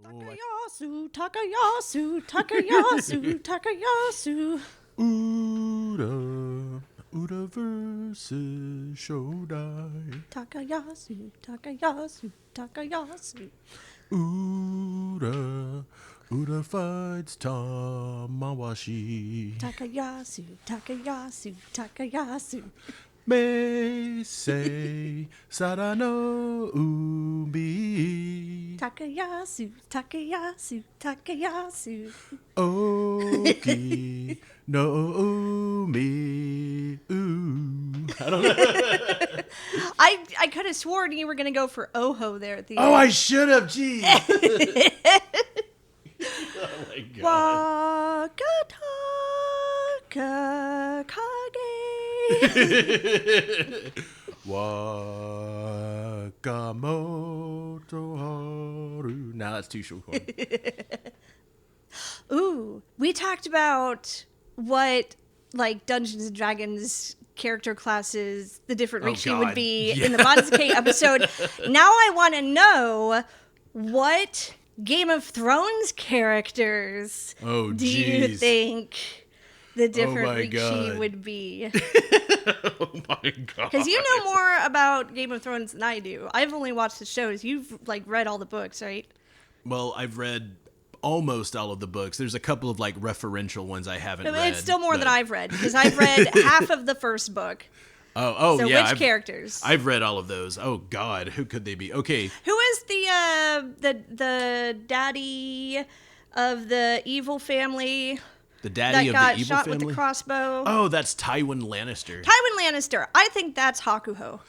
Takayasu, Takayasu, Takayasu, Takayasu. Uda versus Shodai. Takayasu, Takayasu, Takayasu. Uda fights Tamawashi. Takayasu, Takayasu, Takayasu. Meisei Sarano Umi. Takayasu, Takayasu, Takayasu. Oki no Umi. Ooh. I don't know. I could have sworn you were going to go for Oho there at the end. Oh, I should have. Geez. Oh my god. Wakataka Kage. Wakamoto Haru. Now that's too short. Ooh, we talked about what like Dungeons and Dragons character classes, the different Rishi would be in the Banzuke episode. Now I want to know what Game of Thrones characters do you think the different Rishi would be? Oh my god. Because you know more about Game of Thrones than I do. I've only watched the shows. You've like read all the books, right? Well, I've read almost all of the books. There's a couple of like referential ones I haven't read. It's still more than I've read because I've read half of the first book. So yeah. Which characters? I've read all of those. Oh God, who could they be? Okay. Who is the daddy of the evil family? The daddy that of got the evil shot family? with the crossbow. Oh, that's Tywin Lannister. Tywin Lannister. I think that's Hakuho.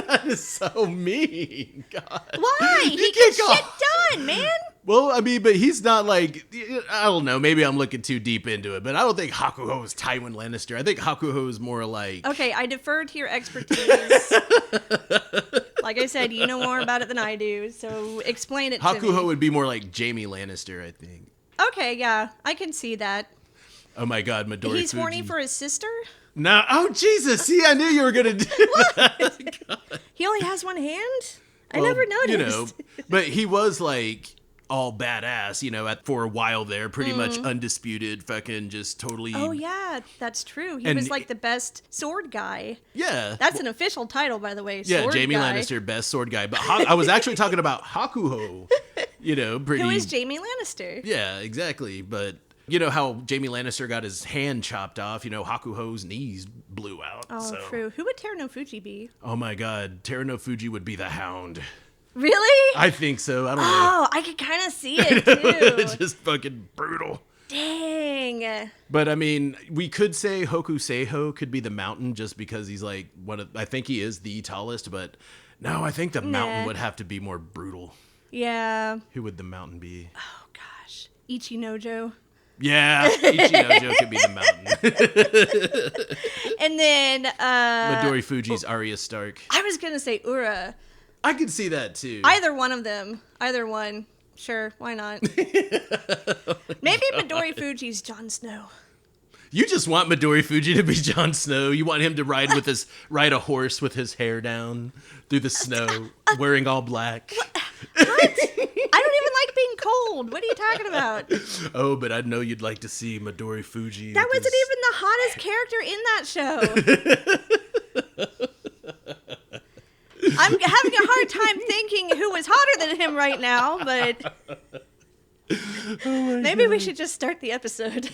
That is so mean. God. Why? He gets shit done, man. Well, I mean, but he's not like, I don't know, maybe I'm looking too deep into it, but I don't think Hakuho is Tywin Lannister. I think Hakuho is more like... Okay, I defer to your expertise. Like I said, you know more about it than I do, so explain it to me. Hakuho would be more like Jaime Lannister, I think. Okay, yeah, I can see that. Oh my God, Midori He's Fuji. horny for his sister? No, oh Jesus, see, I knew you were going to do that. God. He only has one hand? I never noticed. You know, but he was like all badass, you know, for a while there, pretty much undisputed, fucking just totally... Oh yeah, that's true. He was like the best sword guy. Yeah. That's an official title, by the way, yeah, sword Jaime guy. Lannister, best sword guy. But I was actually talking about Hakuho, you know, pretty... Who is Jaime Lannister? Yeah, exactly, but... You know how Jaime Lannister got his hand chopped off? You know, Hakuho's knees blew out. Oh, so. True. Who would Teruno Fuji be? Oh my God, Teruno Fuji would be the Hound. Really? I think so. I don't know. Oh, I could kind of see it, too. Just fucking brutal. Dang. But, I mean, we could say Hokuseiho could be the Mountain just because he's like, I think he is the tallest, but no, I think the Mountain would have to be more brutal. Yeah. Who would the Mountain be? Oh, gosh. Ichinojo. Yeah, Ichinojo could be the Mountain. And then... Midori Fuji's Arya Stark. I was going to say Ura. I could see that, too. Either one of them. Either one. Sure, why not? Maybe Midori Fuji's Jon Snow. You just want Midori Fuji to be Jon Snow. You want him to ride a horse with his hair down through the snow, wearing all black. What? I don't even like being cold. What are you talking about? Oh, but I know you'd like to see Midori Fuji. That wasn't even the hottest character in that show. I'm having a hard time thinking who was hotter than him right now, but maybe we should just start the episode.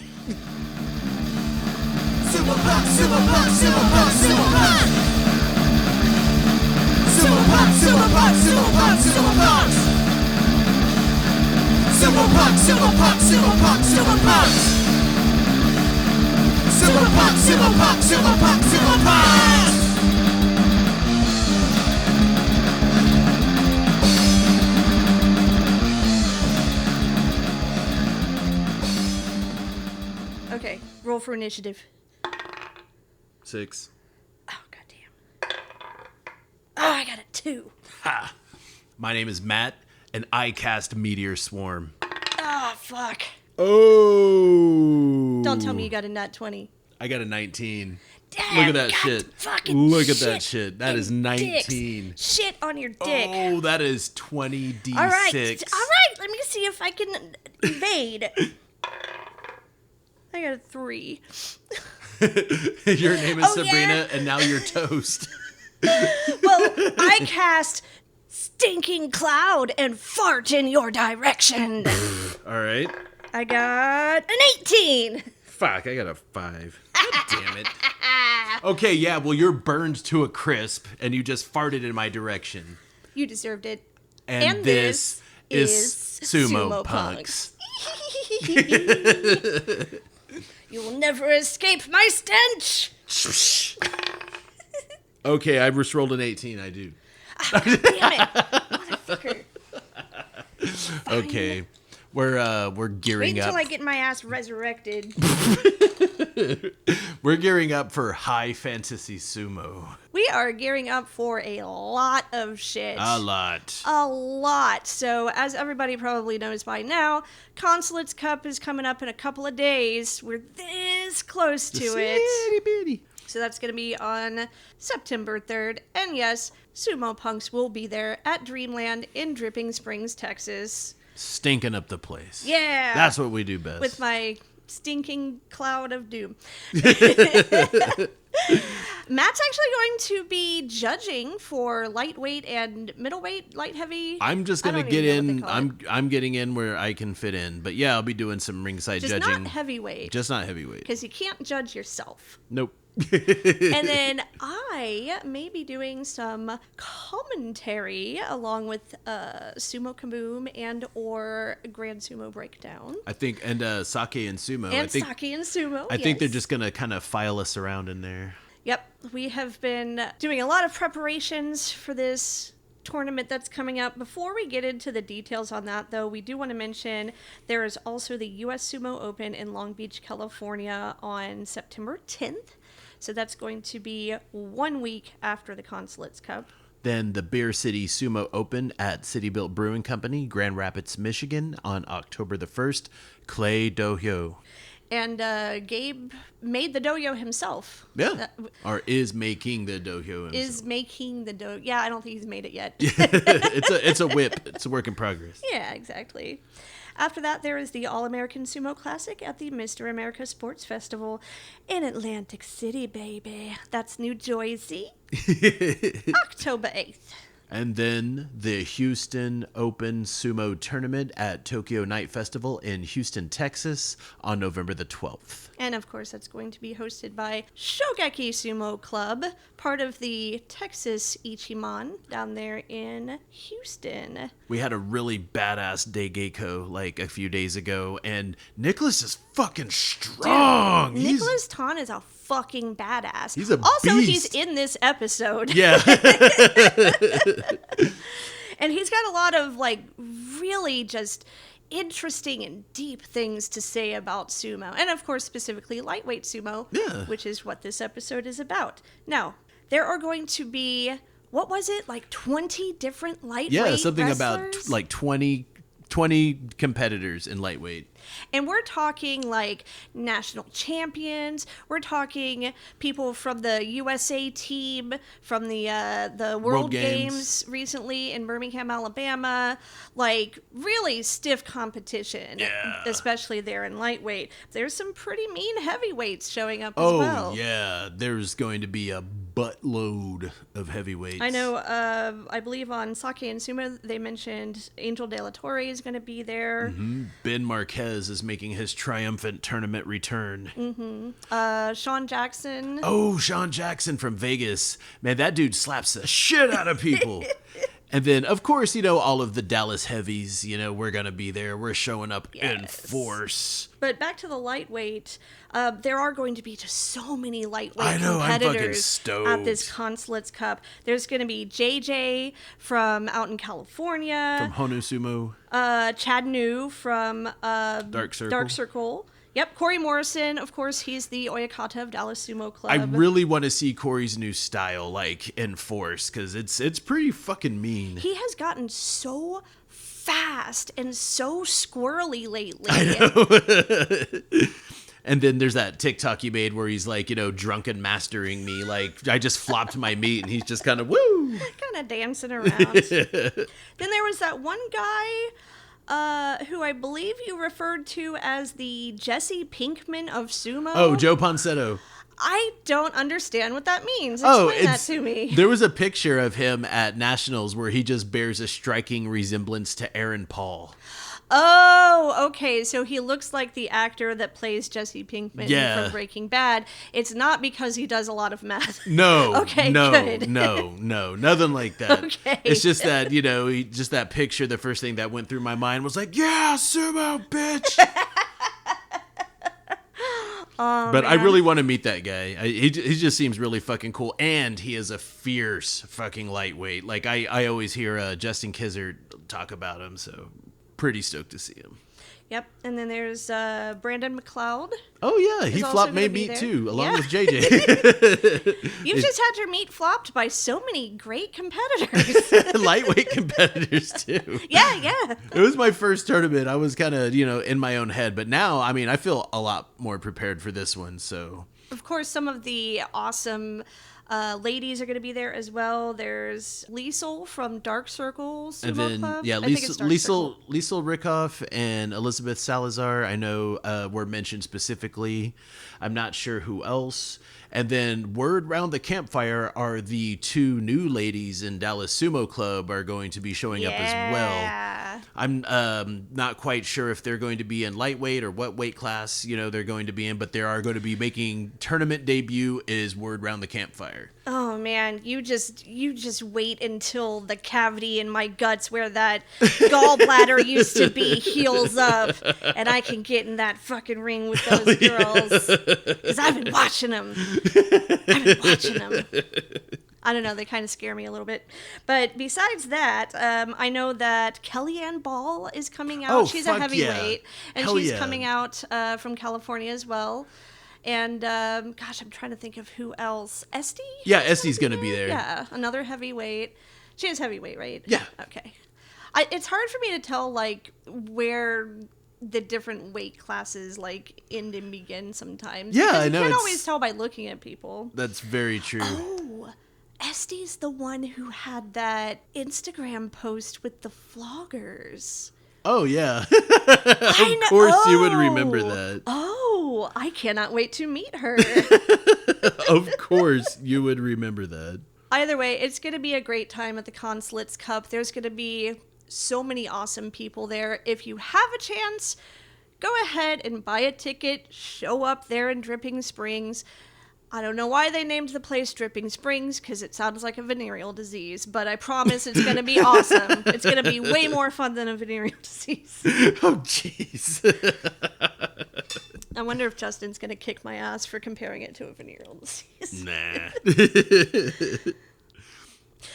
Sumo Punx, Sumo Punx, Sumo Punx, Sumo Punx. Sumo Punx, Sumo Punx, Sumo Punx, Sumo Punx. Sumo Punx, Sumo Punx, Sumo Punx, Sumo Punx. Sumo Punx, Sumo Punx, Sumo Punx, Sumo Punx. Okay, roll for initiative. 6. Oh, goddamn. Oh, I got a 2. Ha! My name is Matt, and I cast Meteor Swarm. Oh, fuck. Oh! Don't tell me you got a nat 20. I got a 19. Look at that shit. Look at that shit. That is 19. Dicks. Shit on your dick. Oh, that is 20d6. All right. Let me see if I can evade. I got a 3. Your name is Sabrina, and now you're toast. Well, I cast Stinking Cloud and fart in your direction. All right. I got an 18. Fuck, I got a 5. God damn it. Okay, yeah, well, you're burned to a crisp, and you just farted in my direction. You deserved it. And this is Sumo Punx. You will never escape my stench. Okay, I just rolled an 18. I do. Damn it, motherfucker. Okay, we're gearing Wait up. until I get my ass resurrected. We're gearing up for high fantasy sumo. We are gearing up for a lot of shit. A lot. So, as everybody probably knows by now, Consulate's Cup is coming up in a couple of days. We're this close to it. Itty bitty. So that's going to be on September 3rd. And yes, Sumo Punx will be there at Dreamland in Dripping Springs, Texas. Stinking up the place. Yeah. That's what we do best. With my stinking cloud of doom. Matt's actually going to be judging for lightweight and middleweight, light heavy. I'm just gonna get in. I'm getting in where I can fit in. But yeah, I'll be doing some ringside just judging. Not heavyweight. Just not heavyweight. Because you can't judge yourself. Nope. And then I may be doing some commentary along with Sumo Kaboom and or Grand Sumo Breakdown. I think, and Sake and Sumo. And Sake and Sumo, I think they're just going to kind of file us around in there. Yep. We have been doing a lot of preparations for this tournament that's coming up. Before we get into the details on that, though, we do want to mention there is also the U.S. Sumo Open in Long Beach, California on September 10th. So that's going to be 1 week after the Consulate's Cup. Then the Beer City Sumo Open at City Built Brewing Company, Grand Rapids, Michigan on October the 1st, Clay Dohyo. And Gabe made the dohyo himself. Yeah. Or is making the dohyo himself. Is making the dohyo. Yeah, I don't think he's made it yet. It's a whip. It's a work in progress. Yeah, exactly. After that, there is the All-American Sumo Classic at the Mr. America Sports Festival in Atlantic City, baby. That's New Jersey. October 8th. And then the Houston Open Sumo Tournament at Tokyo Night Festival in Houston, Texas on November the 12th. And of course, that's going to be hosted by Shogeki Sumo Club, part of the Texas Ichiman down there in Houston. We had a really badass Daigeko like a few days ago, and Nicholas is fucking strong. Dude, Nicholas Tan is a fucking badass. He's a also, beast. He's in this episode. Yeah. And he's got a lot of, like, really just interesting and deep things to say about sumo. And, of course, specifically lightweight sumo, which is what this episode is about. Now, there are going to be, what was it, like 20 different lightweight something wrestlers? about, like, 20 competitors in lightweight. And we're talking like national champions. We're talking people from the USA team, from the World Games recently in Birmingham, Alabama. Like really stiff competition, especially there in lightweight. There's some pretty mean heavyweights showing up as well. Oh, yeah. There's going to be a buttload of heavyweights. I know, I believe on Sake and Sumo, they mentioned Angel De La Torre is going to be there. Mm-hmm. Ben Marquez is making his triumphant tournament return. Mm-hmm. Sean Jackson. Oh, Sean Jackson from Vegas. Man, that dude slaps the shit out of people. And then, of course, all of the Dallas heavies, we're going to be there. We're showing up in force. But back to the lightweight, there are going to be just so many lightweight competitors at this Consulate's Cup. There's going to be JJ from out in California. From Honu Sumo. Chad New from Dark Circle. Yep, Corey Morrison, of course, he's the Oyakata of Dallas Sumo Club. I really want to see Corey's new style, like, in force, because it's pretty fucking mean. He has gotten so fast and so squirrely lately. I know. And then there's that TikTok you made where he's like, drunken mastering me. Like, I just flopped my meat and he's just kind of, woo! Kind of dancing around. Then there was that one guy who I believe you referred to as the Jesse Pinkman of sumo. Oh, Joe Ponsetto. I don't understand what that means. Explain that to me. There was a picture of him at Nationals where he just bears a striking resemblance to Aaron Paul. Oh, okay. So he looks like the actor that plays Jesse Pinkman from Breaking Bad. It's not because he does a lot of meth. No. Okay, good. No. Nothing like that. Okay. It's just that, just that picture, the first thing that went through my mind was like, yeah, sumo, bitch. But man. I really want to meet that guy. He just seems really fucking cool. And he is a fierce fucking lightweight. Like, I always hear Justin Kizzard talk about him, so pretty stoked to see him. Yep. And then there's Brandon McLeod. Oh, yeah. He flopped my meat, too, along with JJ. You've just had your meat flopped by so many great competitors. Lightweight competitors, too. Yeah. It was my first tournament. I was kind of, in my own head. But now, I feel a lot more prepared for this one, so. Of course, some of the awesome ladies are going to be there as well. There's Liesel from Dark Circle Sumo Club. Yeah, Liesel Rickoff and Elizabeth Salazar, I know were mentioned specifically. I'm not sure who else. And then word round the campfire are the two new ladies in Dallas Sumo Club are going to be showing up as well. I'm not quite sure if they're going to be in lightweight or what weight class they're going to be in, but they are going to be making tournament debut is word round the campfire. Oh man, you just wait until the cavity in my guts where that gallbladder used to be heals up, and I can get in that fucking ring with those girls. Because I've been watching them. I don't know, they kind of scare me a little bit. But besides that, I know that Kellyanne Ball is coming out. She's a heavyweight, and she's coming out from California as well. And, I'm trying to think of who else. Esty? Yeah, Esty's going to be there. Yeah, another heavyweight. She is heavyweight, right? Yeah. Okay. It's hard for me to tell, where the different weight classes, end and begin sometimes. Yeah, because I know. You can't always tell by looking at people. That's very true. Oh, Esty's the one who had that Instagram post with the floggers. Oh, yeah. Of course you would remember that. Oh, I cannot wait to meet her. Of course you would remember that. Either way, it's going to be a great time at the Consulates Cup. There's going to be so many awesome people there. If you have a chance, go ahead and buy a ticket. Show up there in Dripping Springs. I don't know why they named the place Dripping Springs, because it sounds like a venereal disease, but I promise it's going to be awesome. It's going to be way more fun than a venereal disease. Oh, jeez. I wonder if Justin's going to kick my ass for comparing it to a venereal disease. Nah.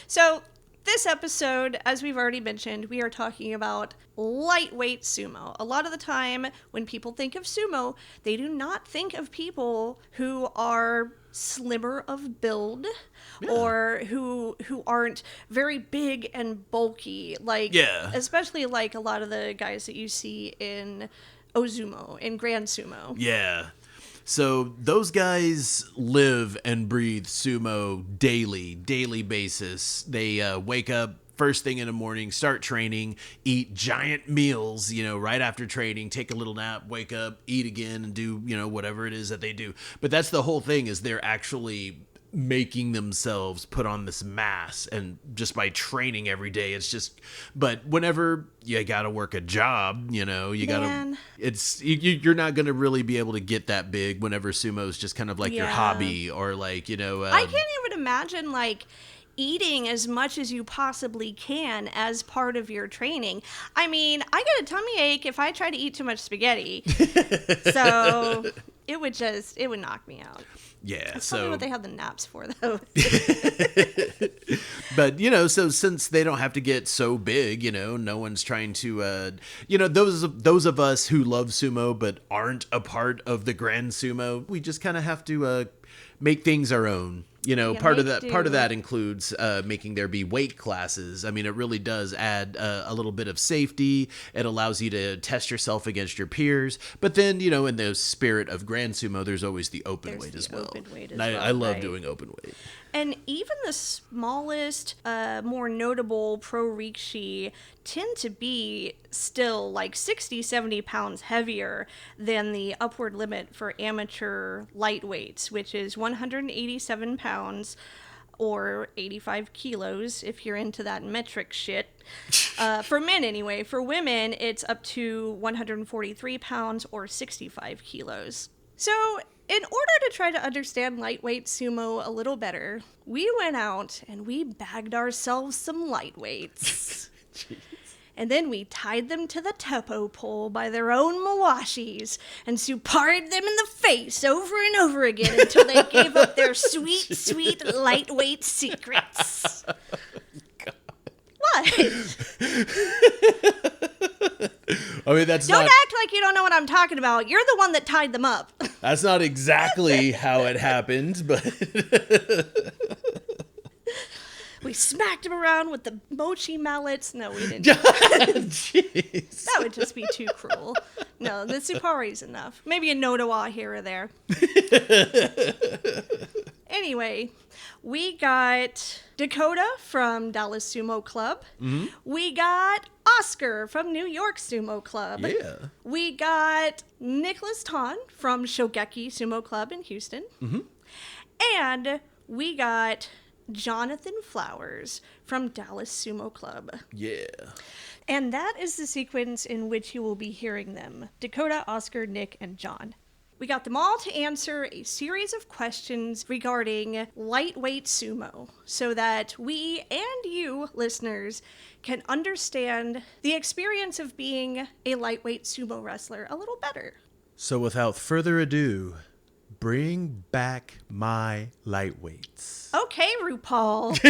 So, this episode, as we've already mentioned, we are talking about lightweight sumo. A lot of the time, when people think of sumo, they do not think of people who are slimmer of build or who aren't very big and bulky. Especially a lot of the guys that you see in Ozumo, in Grand Sumo. Yeah. So those guys live and breathe sumo daily basis. They wake up first thing in the morning, start training, eat giant meals, right after training, take a little nap, wake up, eat again, and do, whatever it is that they do. But that's the whole thing, is they're actually making themselves put on this mass, and just by training every day, it's just, but whenever you gotta work a job, you gotta, you're not gonna really be able to get that big whenever sumo is just kind of like your hobby, or I can't even imagine eating as much as you possibly can as part of your training. I mean, I get a tummy ache if I try to eat too much spaghetti. So it would knock me out. Yeah, that's probably what they have the naps for, though. But, so since they don't have to get so big, no one's trying to, those of us who love sumo but aren't a part of the Grand Sumo, we just kind of have to make things our own. You know, Yeah, part of make that do. includes making there be weight classes. I mean, it really does add a little bit of safety. It allows you to test yourself against your peers. But then, you know, in the spirit of Grand Sumo, there's always the open There's weight the as well. open weight And as I well, love right. doing open weight. And even the smallest, more notable pro rikishi tend to be still like 60, 70 pounds heavier than the upward limit for amateur lightweights, which is 187 pounds or 85 kilos if you're into that metric shit. For men, anyway. For women, it's up to 143 pounds or 65 kilos. So, in order to try to understand lightweight sumo a little better, we went out and we bagged ourselves some lightweights. And then we tied them to the teppo pole by their own mawashis and suparied them in the face over and over again until they gave up their sweet, sweet lightweight secrets. What? I mean, that's Don't not... act like you don't know what I'm talking about. You're the one that tied them up. That's not exactly how it happened, but... We smacked him around with the mochi mallets. No, we didn't. Jeez. That would just be too cruel. No, the supari's enough. Maybe a notawa here or there. Anyway, we got Dakota from Dallas Sumo Club. Mm-hmm. We got Oscar from New York Sumo Club. Yeah. We got Nicholas Ton from Shogeki Sumo Club in Houston. Mm-hmm. And we got Johnathan Flowers from Dallas Sumo Club. Yeah. And that is the sequence in which you will be hearing them. Dakota, Oscar, Nick, and John. We got them all to answer a series of questions regarding lightweight sumo so that we and you, listeners, can understand the experience of being a lightweight sumo wrestler a little better. So without further ado, bring back my lightweights. Okay, RuPaul.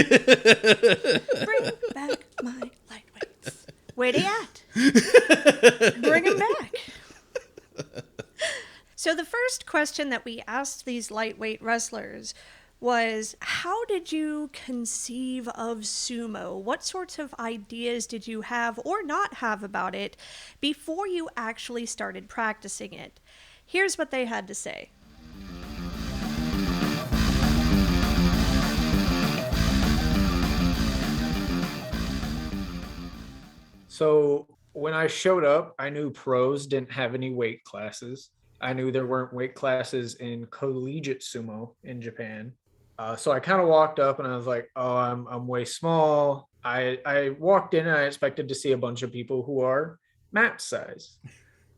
Bring back my lightweights. Where they at? Bring them back. So the first question that we asked these lightweight wrestlers was, how did you conceive of sumo? What sorts of ideas did you have or not have about it before you actually started practicing it? Here's what they had to say. So when I showed up, I knew pros didn't have any weight classes. I knew there weren't weight classes in collegiate sumo in Japan. So I kind of walked up and I was like, oh, I'm way small. I walked in and I expected to see a bunch of people who are Matt's size.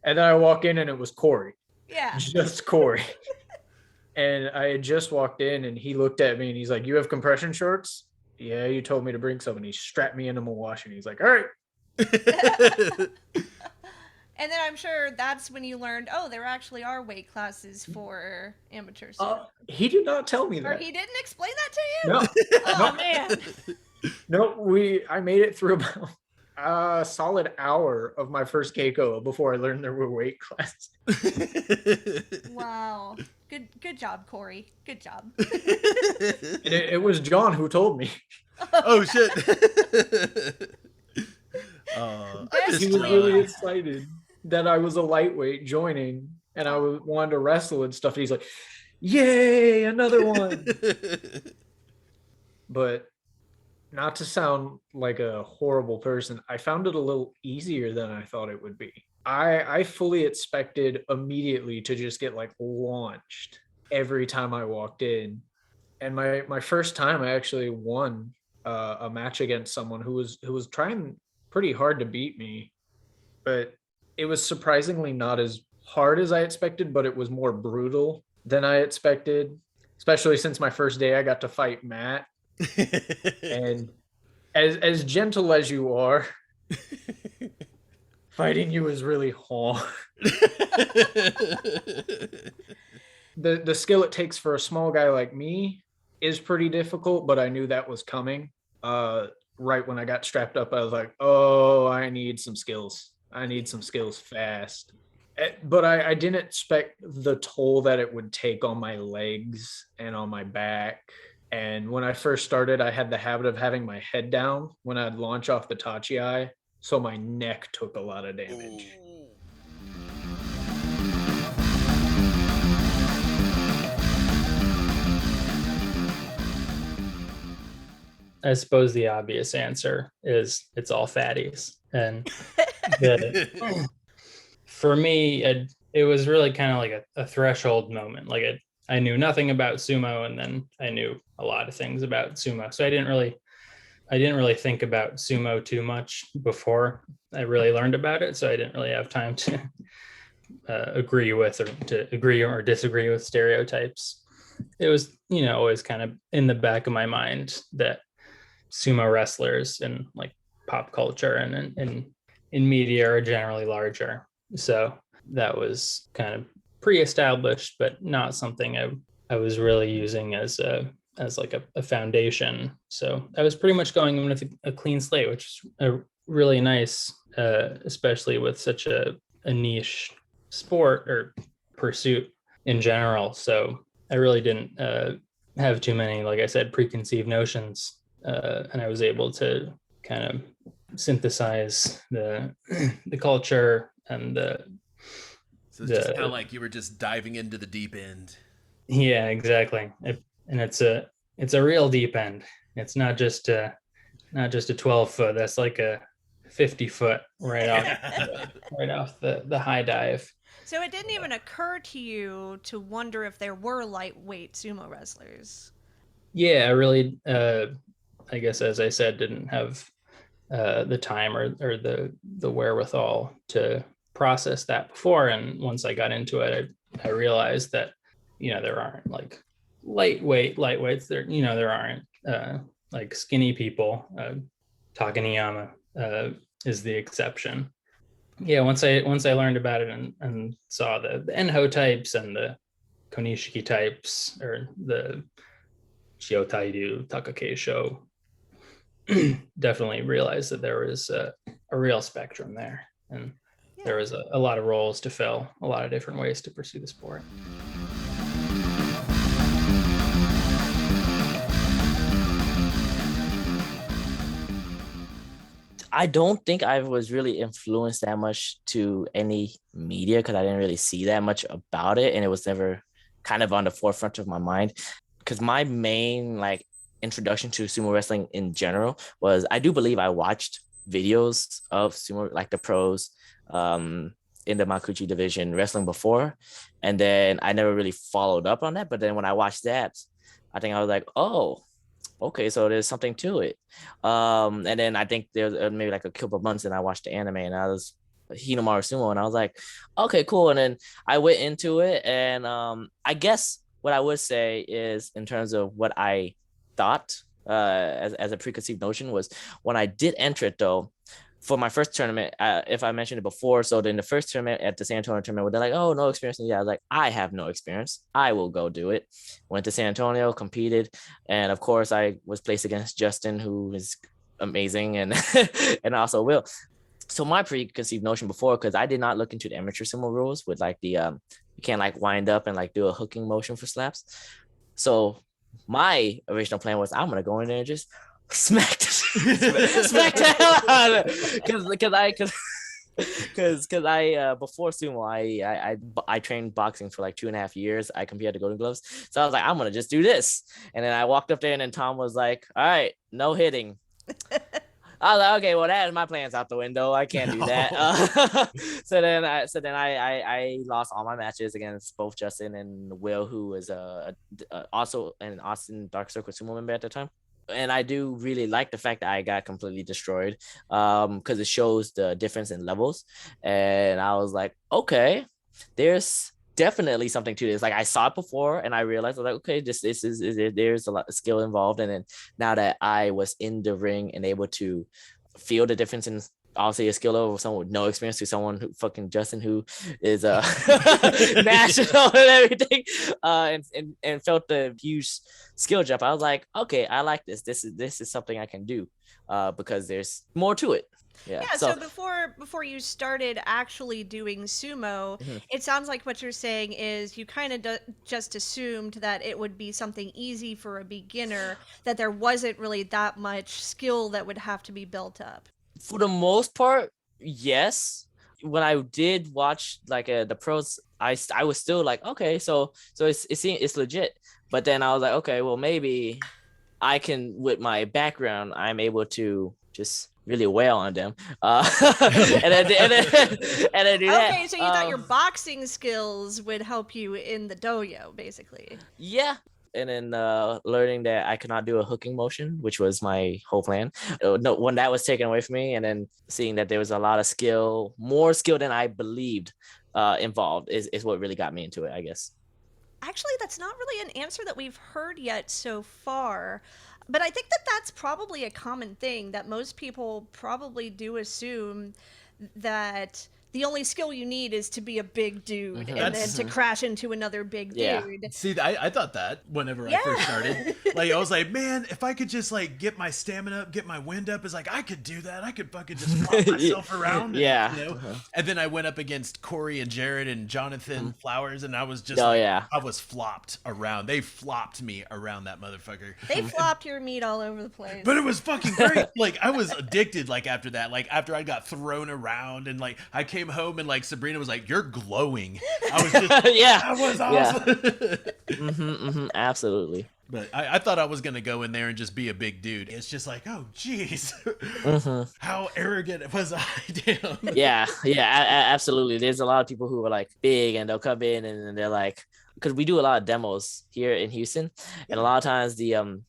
And then I walk in and it was Corey. Yeah. Just Corey. And I had just walked in and he looked at me and he's like, you have compression shorts? Yeah, you told me to bring some. And he strapped me into my wash and he's like, all right. And then I'm sure that's when you learned, oh, there actually are weight classes for amateur sumo. He did not tell me that. Or he didn't explain that to you? No. Oh, man. No, I made it through about a solid hour of my first Keiko before I learned there were weight classes. Wow. Good job, Corey. Good job. And it was John who told me. Oh, shit. He was really excited that I was a lightweight joining and I wanted to wrestle and stuff. He's like, yay, another one. But not to sound like a horrible person, I found it a little easier than I thought it would be. I fully expected immediately to just get like launched every time I walked in. And my first time I actually won a match against someone who was trying pretty hard to beat me, but it was surprisingly not as hard as I expected, but it was more brutal than I expected, especially since my first day I got to fight Matt. And as gentle as you are, fighting you is really hard. The skill it takes for a small guy like me is pretty difficult, but I knew that was coming. Right when I got strapped up, I was like, oh, I need some skills. I need some skills fast. But I didn't expect the toll that it would take on my legs and on my back. And when I first started, I had the habit of having my head down when I'd launch off the tachi, so my neck took a lot of damage. I suppose the obvious answer is it's all fatties. And the, for me, it was really kind of like a threshold moment. Like I knew nothing about sumo, and then I knew a lot of things about sumo. So I didn't really think about sumo too much before I really learned about it. So I didn't really have time to agree or disagree with stereotypes. It was, always kind of in the back of my mind that sumo wrestlers in like pop culture and in media are generally larger. So that was kind of pre-established, but not something I was really using as like a foundation. So I was pretty much going in with a clean slate, which is really nice, especially with such a niche sport or pursuit in general. So I really didn't have too many, like I said, preconceived notions. And I was able to kind of synthesize the culture and so it's just kind of like you were just diving into the deep end. Yeah, exactly. And it's a real deep end. It's not just a 12 foot. That's like a 50 foot right off the high dive. So it didn't even occur to you to wonder if there were lightweight sumo wrestlers. Yeah, I really, I guess, as I said, didn't have the time or the wherewithal to process that before. And once I got into it, I realized that, there aren't like lightweights. There aren't like skinny people. Takaniyama is the exception. Yeah, once I learned about it and saw the Enho types and the Konishiki types, or the Shiotaidu, Takakeisho, definitely realized that there was a real spectrum there, and there was a lot of roles to fill, a lot of different ways to pursue the sport. I don't think I was really influenced that much to any media because I didn't really see that much about it, and it was never kind of on the forefront of my mind. Because my main like introduction to sumo wrestling in general was, I do believe I watched videos of sumo, like the pros in the Makuchi division wrestling before, and then I never really followed up on that. But then when I watched that, I think I was like, oh, okay, so there's something to it. And then I think there's maybe like a couple of months and I watched the anime and I was Hinomaru Sumo and I was like, okay, cool. And then I went into it, and I guess what I would say is, in terms of what I thought as a preconceived notion, was when I did enter it though, for my first tournament, if I mentioned it before, so then the first tournament at the San Antonio tournament, they're like, oh, no experience. And yeah, I was like, I have no experience. I will go do it. Went to San Antonio, competed. And of course, I was placed against Justin, who is amazing, and and also Will. So my preconceived notion before, because I did not look into the amateur sumo rules with like the, you can't like wind up and like do a hooking motion for slaps. So my original plan was, I'm going to go in there and just smack the hell out of it, because I before sumo I trained boxing for like 2.5 years. I competed at Golden Gloves, so I was like, I'm gonna just do this. And then I walked up there, and then Tom was like, all right, no hitting. I was like, okay, well, that is my plans out the window. I can't do that. So then I lost all my matches against both Justin and Will, who was also an Austin Dark Circle sumo member at the time. And I do really like the fact that I got completely destroyed, because it shows the difference in levels. And I was like, okay, there's definitely something to this. Like, I saw it before and I realized, I was like, okay, this is it. There's a lot of skill involved. And then now that I was in the ring and able to feel the difference in, I'll say, a skill level of someone with no experience to someone who fucking Justin, who is national and everything, and felt the huge skill jump. I was like, okay, I like this. This is something I can do, because there's more to it. Yeah. Yeah, so before you started actually doing sumo, it sounds like what you're saying is you kind of just assumed that it would be something easy for a beginner, that there wasn't really that much skill that would have to be built up. For the most part, yes. When I did watch like the pros, I was still like, okay, so it's legit. But then I was like, okay, well maybe I can, with my background, I'm able to just really wail on them, and then do that. Okay, so you thought your boxing skills would help you in the dojo, basically. Yeah. And then learning that I could not do a hooking motion, which was my whole plan. No, when that was taken away from me, and then seeing that there was a lot of skill, more skill than I believed involved, is what really got me into it, I guess. Actually, that's not really an answer that we've heard yet so far. But I think that that's probably a common thing, that most people probably do assume that the only skill you need is to be a big dude and then to crash into another big dude. See, I thought that whenever I first started. Like, I was like, man, if I could just, like, get my stamina up, get my wind up, it's like, I could do that. I could fucking just flop myself around. Yeah. And, you know? And then I went up against Corey and Jared and Johnathan Flowers, and I was just I was flopped around. They flopped me around that motherfucker. They flopped your meat all over the place. But it was fucking great. Like, I was addicted, like, after that. Like, after I got thrown around and, like, I came home and, like, Sabrina was like, you're glowing. I was just, that was awesome. Absolutely. But I thought I was going to go in there and just be a big dude. It's just like, oh, geez. How arrogant was I? Damn. Yeah, absolutely. There's a lot of people who are, like, big, and they'll come in and they're like, because we do a lot of demos here in Houston, and a lot of times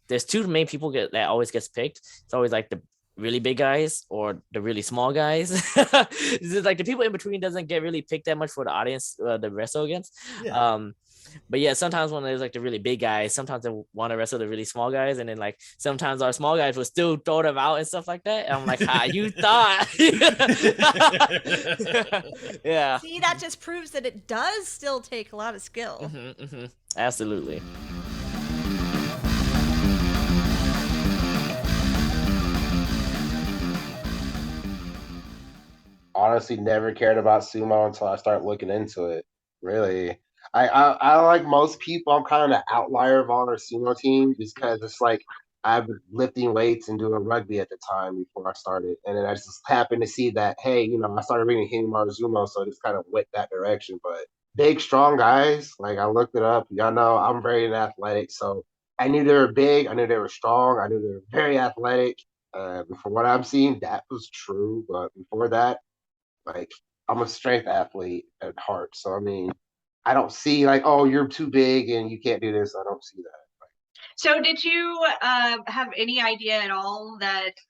there's two main people that always gets picked. It's always like the really big guys or the really small guys. It's just like the people in between doesn't get really picked that much for the audience to wrestle against. But yeah, sometimes when there's like the really big guys, sometimes they want to wrestle the really small guys, and then like sometimes our small guys will still throw them out and stuff like that. And I'm like, you thought? Yeah. See, that just proves that it does still take a lot of skill. Absolutely. Honestly, never cared about sumo until I start looking into it. Really, I like most people. I'm kind of an outlier of all our sumo team just because it's like I've been lifting weights and doing rugby at the time before I started, and then I just happened to see that hey, I started reading Hinomaru Zumo, so I just kind of went that direction. But big, strong guys, like I looked it up. Y'all know I'm very athletic, so I knew they were big. I knew they were strong. I knew they were very athletic. From what I'm seeing, that was true. But before that, like, I'm a strength athlete at heart. So, I mean, I don't see like, oh, you're too big and you can't do this. I don't see that. So did you have any idea at all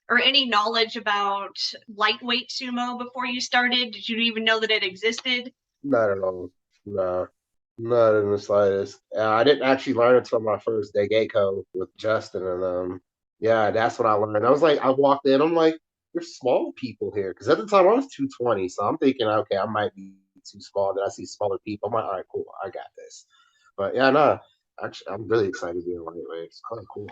or any knowledge about lightweight sumo before you started? Did you even know that it existed? Not at all. No, not in the slightest. I didn't actually learn until my first Degeko with Justin. And yeah, that's when I learned. I was like, I walked in, I'm like, there's small people here. Because at the time I was 220. So I'm thinking, okay, I might be too small. Then I see smaller people. I'm like, all right, cool. I got this. But yeah, no, actually, I'm really excited to be in lightweight. It's kind of cool.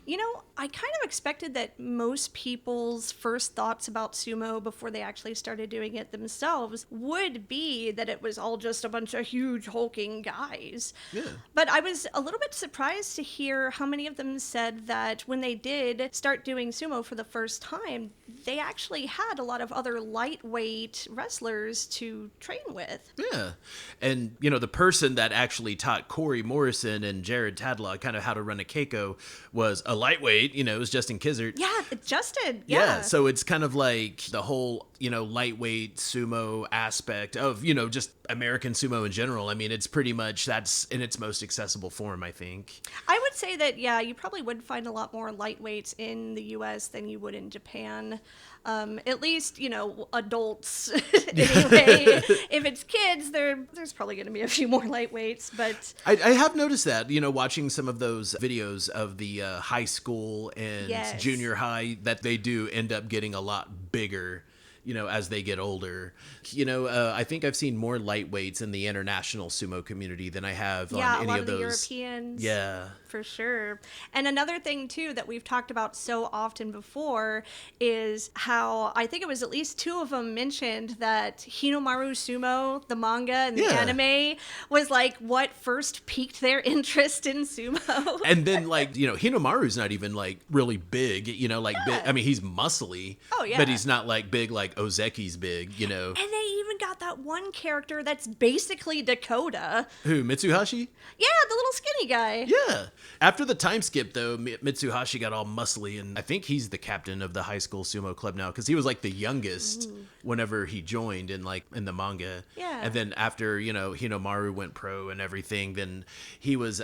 You know, I kind of expected that most people's first thoughts about sumo before they actually started doing it themselves would be that it was all just a bunch of huge hulking guys. Yeah. But I was a little bit surprised to hear how many of them said that when they did start doing sumo for the first time, they actually had a lot of other lightweight wrestlers to train with. Yeah. And, the person that actually taught Corey Morrison and Jared Tadlock kind of how to run a Keiko was a lightweight, it was Justin Kizzert. Yeah, Justin. Yeah. So it's kind of like the whole, lightweight sumo aspect of, just American sumo in general. I mean, it's pretty much that's in its most accessible form, I think. I would say that, yeah, you probably would find a lot more lightweights in the U.S. than you would in Japan. At least, adults anyway. If it's kids, there's probably going to be a few more lightweights, but I have noticed that, watching some of those videos of the high school and junior high, that they do end up getting a lot bigger as they get older. I think I've seen more lightweights in the international sumo community than I have on any a lot of of the those. Europeans. Yeah. For sure. And another thing, too, that we've talked about so often before is how I think it was at least 2 of them mentioned that Hinomaru Sumo, the manga and the anime, was like what first piqued their interest in sumo. And then, Hinomaru's not even like really big, big. I mean, he's muscly. Oh, yeah. But he's not like big like Ozeki's big, And they even got that one character that's basically Dakota. Who, Mitsuhashi? Yeah, the little skinny guy. Yeah. After the time skip, though, Mitsuhashi got all muscly, and I think he's the captain of the high school sumo club now, because he was like the youngest whenever he joined in the manga. Yeah. And then after Hinomaru went pro and everything, then he was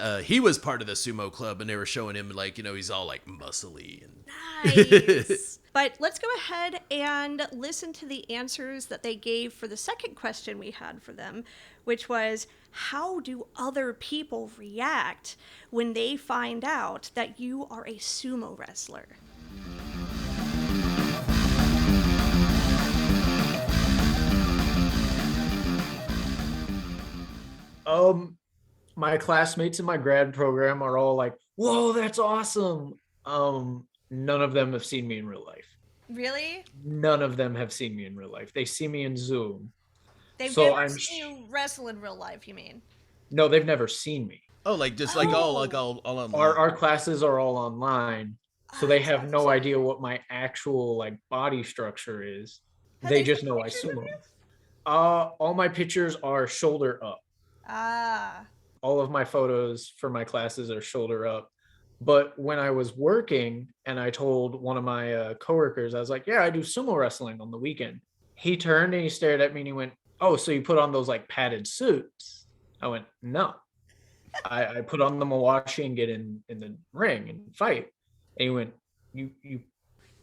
part of the sumo club, and they were showing him he's all like muscly and nice. But let's go ahead and listen to the answers that they gave for the second question we had for them, which was, how do other people react when they find out that you are a sumo wrestler? My classmates in my grad program are all like, whoa, that's awesome. None of them have seen me in real life. Really? None of them have seen me in real life. They see me in Zoom. They've never seen you wrestle in real life, you mean? No, they've never seen me. Oh, all online. Our classes are all online, so they have no idea what my actual body structure is. They just know I sumo. All my pictures are shoulder up. Ah. All of my photos for my classes are shoulder up. But when I was working and I told one of my coworkers, I was like, yeah, I do sumo wrestling on the weekend. He turned and he stared at me and he went, oh, so you put on those padded suits? I went, no. I put on the mawashi and get in the ring and fight. And he went,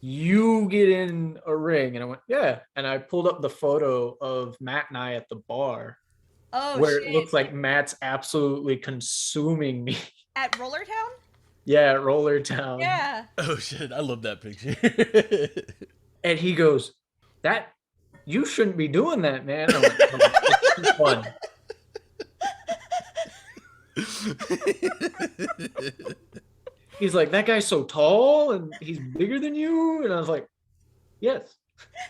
you get in a ring? And I went, yeah. And I pulled up the photo of Matt and I at the bar. Oh, where shit. It looks like Matt's absolutely consuming me. At Roller Town? Yeah, at Roller Town. Yeah. Oh shit, I love that picture. And he goes, you shouldn't be doing that, man. I'm like, it's fun. He's like, that guy's so tall and he's bigger than you. And I was like, yes.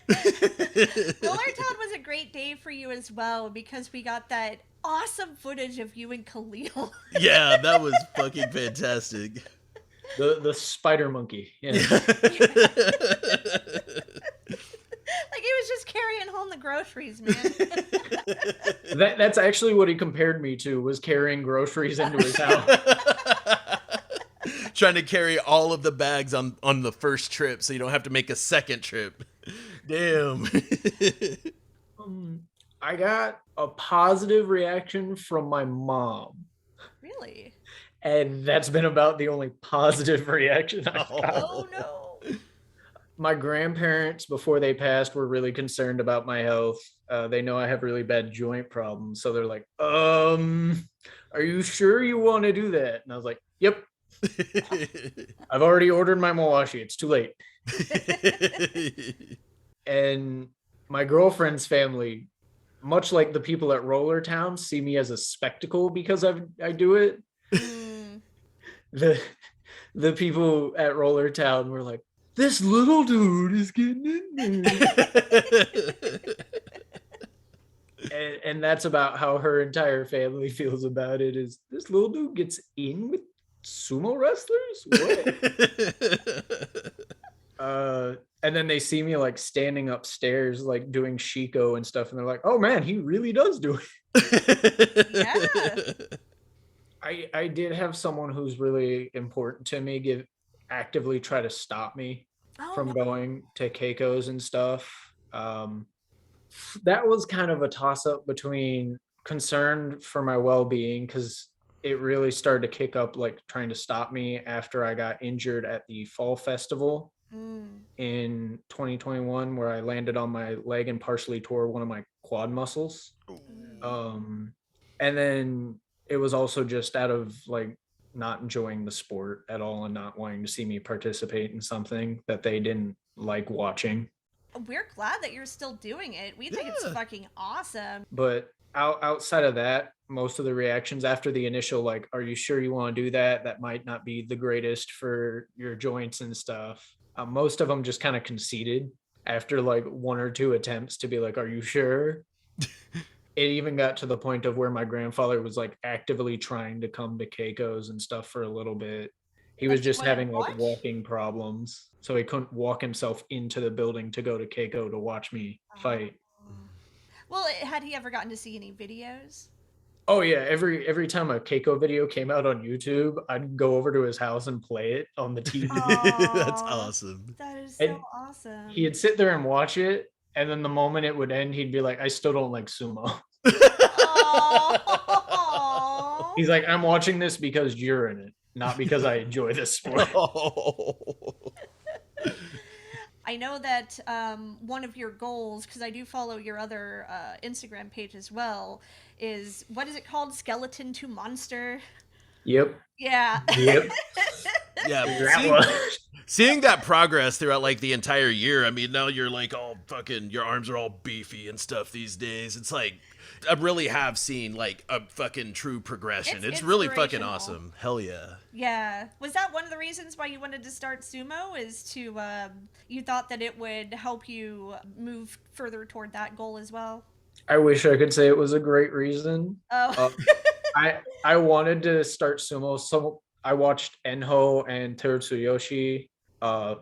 Roller Town was a great day for you as well, because we got that awesome footage of you and Khalil. Yeah, that was fucking fantastic. The spider monkey. Yeah. Like he was just carrying home the groceries, man. That's actually what he compared me to, was carrying groceries into his house. Trying to carry all of the bags on the first trip so you don't have to make a second trip. Damn. I got a positive reaction from my mom. Really? And that's been about the only positive reaction I've got. Oh, no. My grandparents, before they passed, were really concerned about my health. They know I have really bad joint problems. So they're like, are you sure you want to do that? And I was like, yep. I've already ordered my mawashi. It's too late. And my girlfriend's family, much like the people at Roller Town, see me as a spectacle because I do it. The people at Roller Town were like, this little dude is getting in there. and that's about how her entire family feels about it, is this little dude gets in with sumo wrestlers? What? And then they see me standing upstairs doing Shiko and stuff, and they're like, oh man, he really does do it. Yeah. I did have someone who's really important to me actively try to stop me from going to Keiko's and stuff. That was kind of a toss-up between concern for my well-being, because it really started to kick up trying to stop me after I got injured at the fall festival in 2021, where I landed on my leg and partially tore one of my quad muscles. And then it was also just out of not enjoying the sport at all and not wanting to see me participate in something that they didn't like watching. We're glad that you're still doing it. We think it's fucking awesome. But outside of that, most of the reactions after the initial, like, are you sure you want to do that? That might not be the greatest for your joints and stuff. Most of them just kind of conceded after like one or two attempts to be like, are you sure? It even got to the point of where my grandfather was like actively trying to come to Keiko's and stuff for a little bit. He was just having like walking problems. So he couldn't walk himself into the building to go to Keiko to watch me fight. Well, had he ever gotten to see any videos? Oh yeah, every time a Keiko video came out on YouTube, I'd go over to his house and play it on the TV. That's awesome. That is so awesome. He'd sit there and watch it, and then the moment it would end, he'd be like, I still don't like sumo. He's like, I'm watching this because you're in it, not because I enjoy this sport. I know that one of your goals, because I do follow your other Instagram page as well, is, what is it called? Skeleton to Monster? Yep. Yeah. Yep. Yeah. Seeing that progress throughout like the entire year, I mean, now you're like all fucking, your arms are all beefy and stuff these days. It's like, I really have seen like a fucking true progression. It's really fucking awesome. Hell yeah. Yeah. Was that one of the reasons why you wanted to start sumo, is to, you thought that it would help you move further toward that goal as well? I wish I could say it was a great reason. Oh. I wanted to start sumo. So I watched Enho and Terutsuyoshi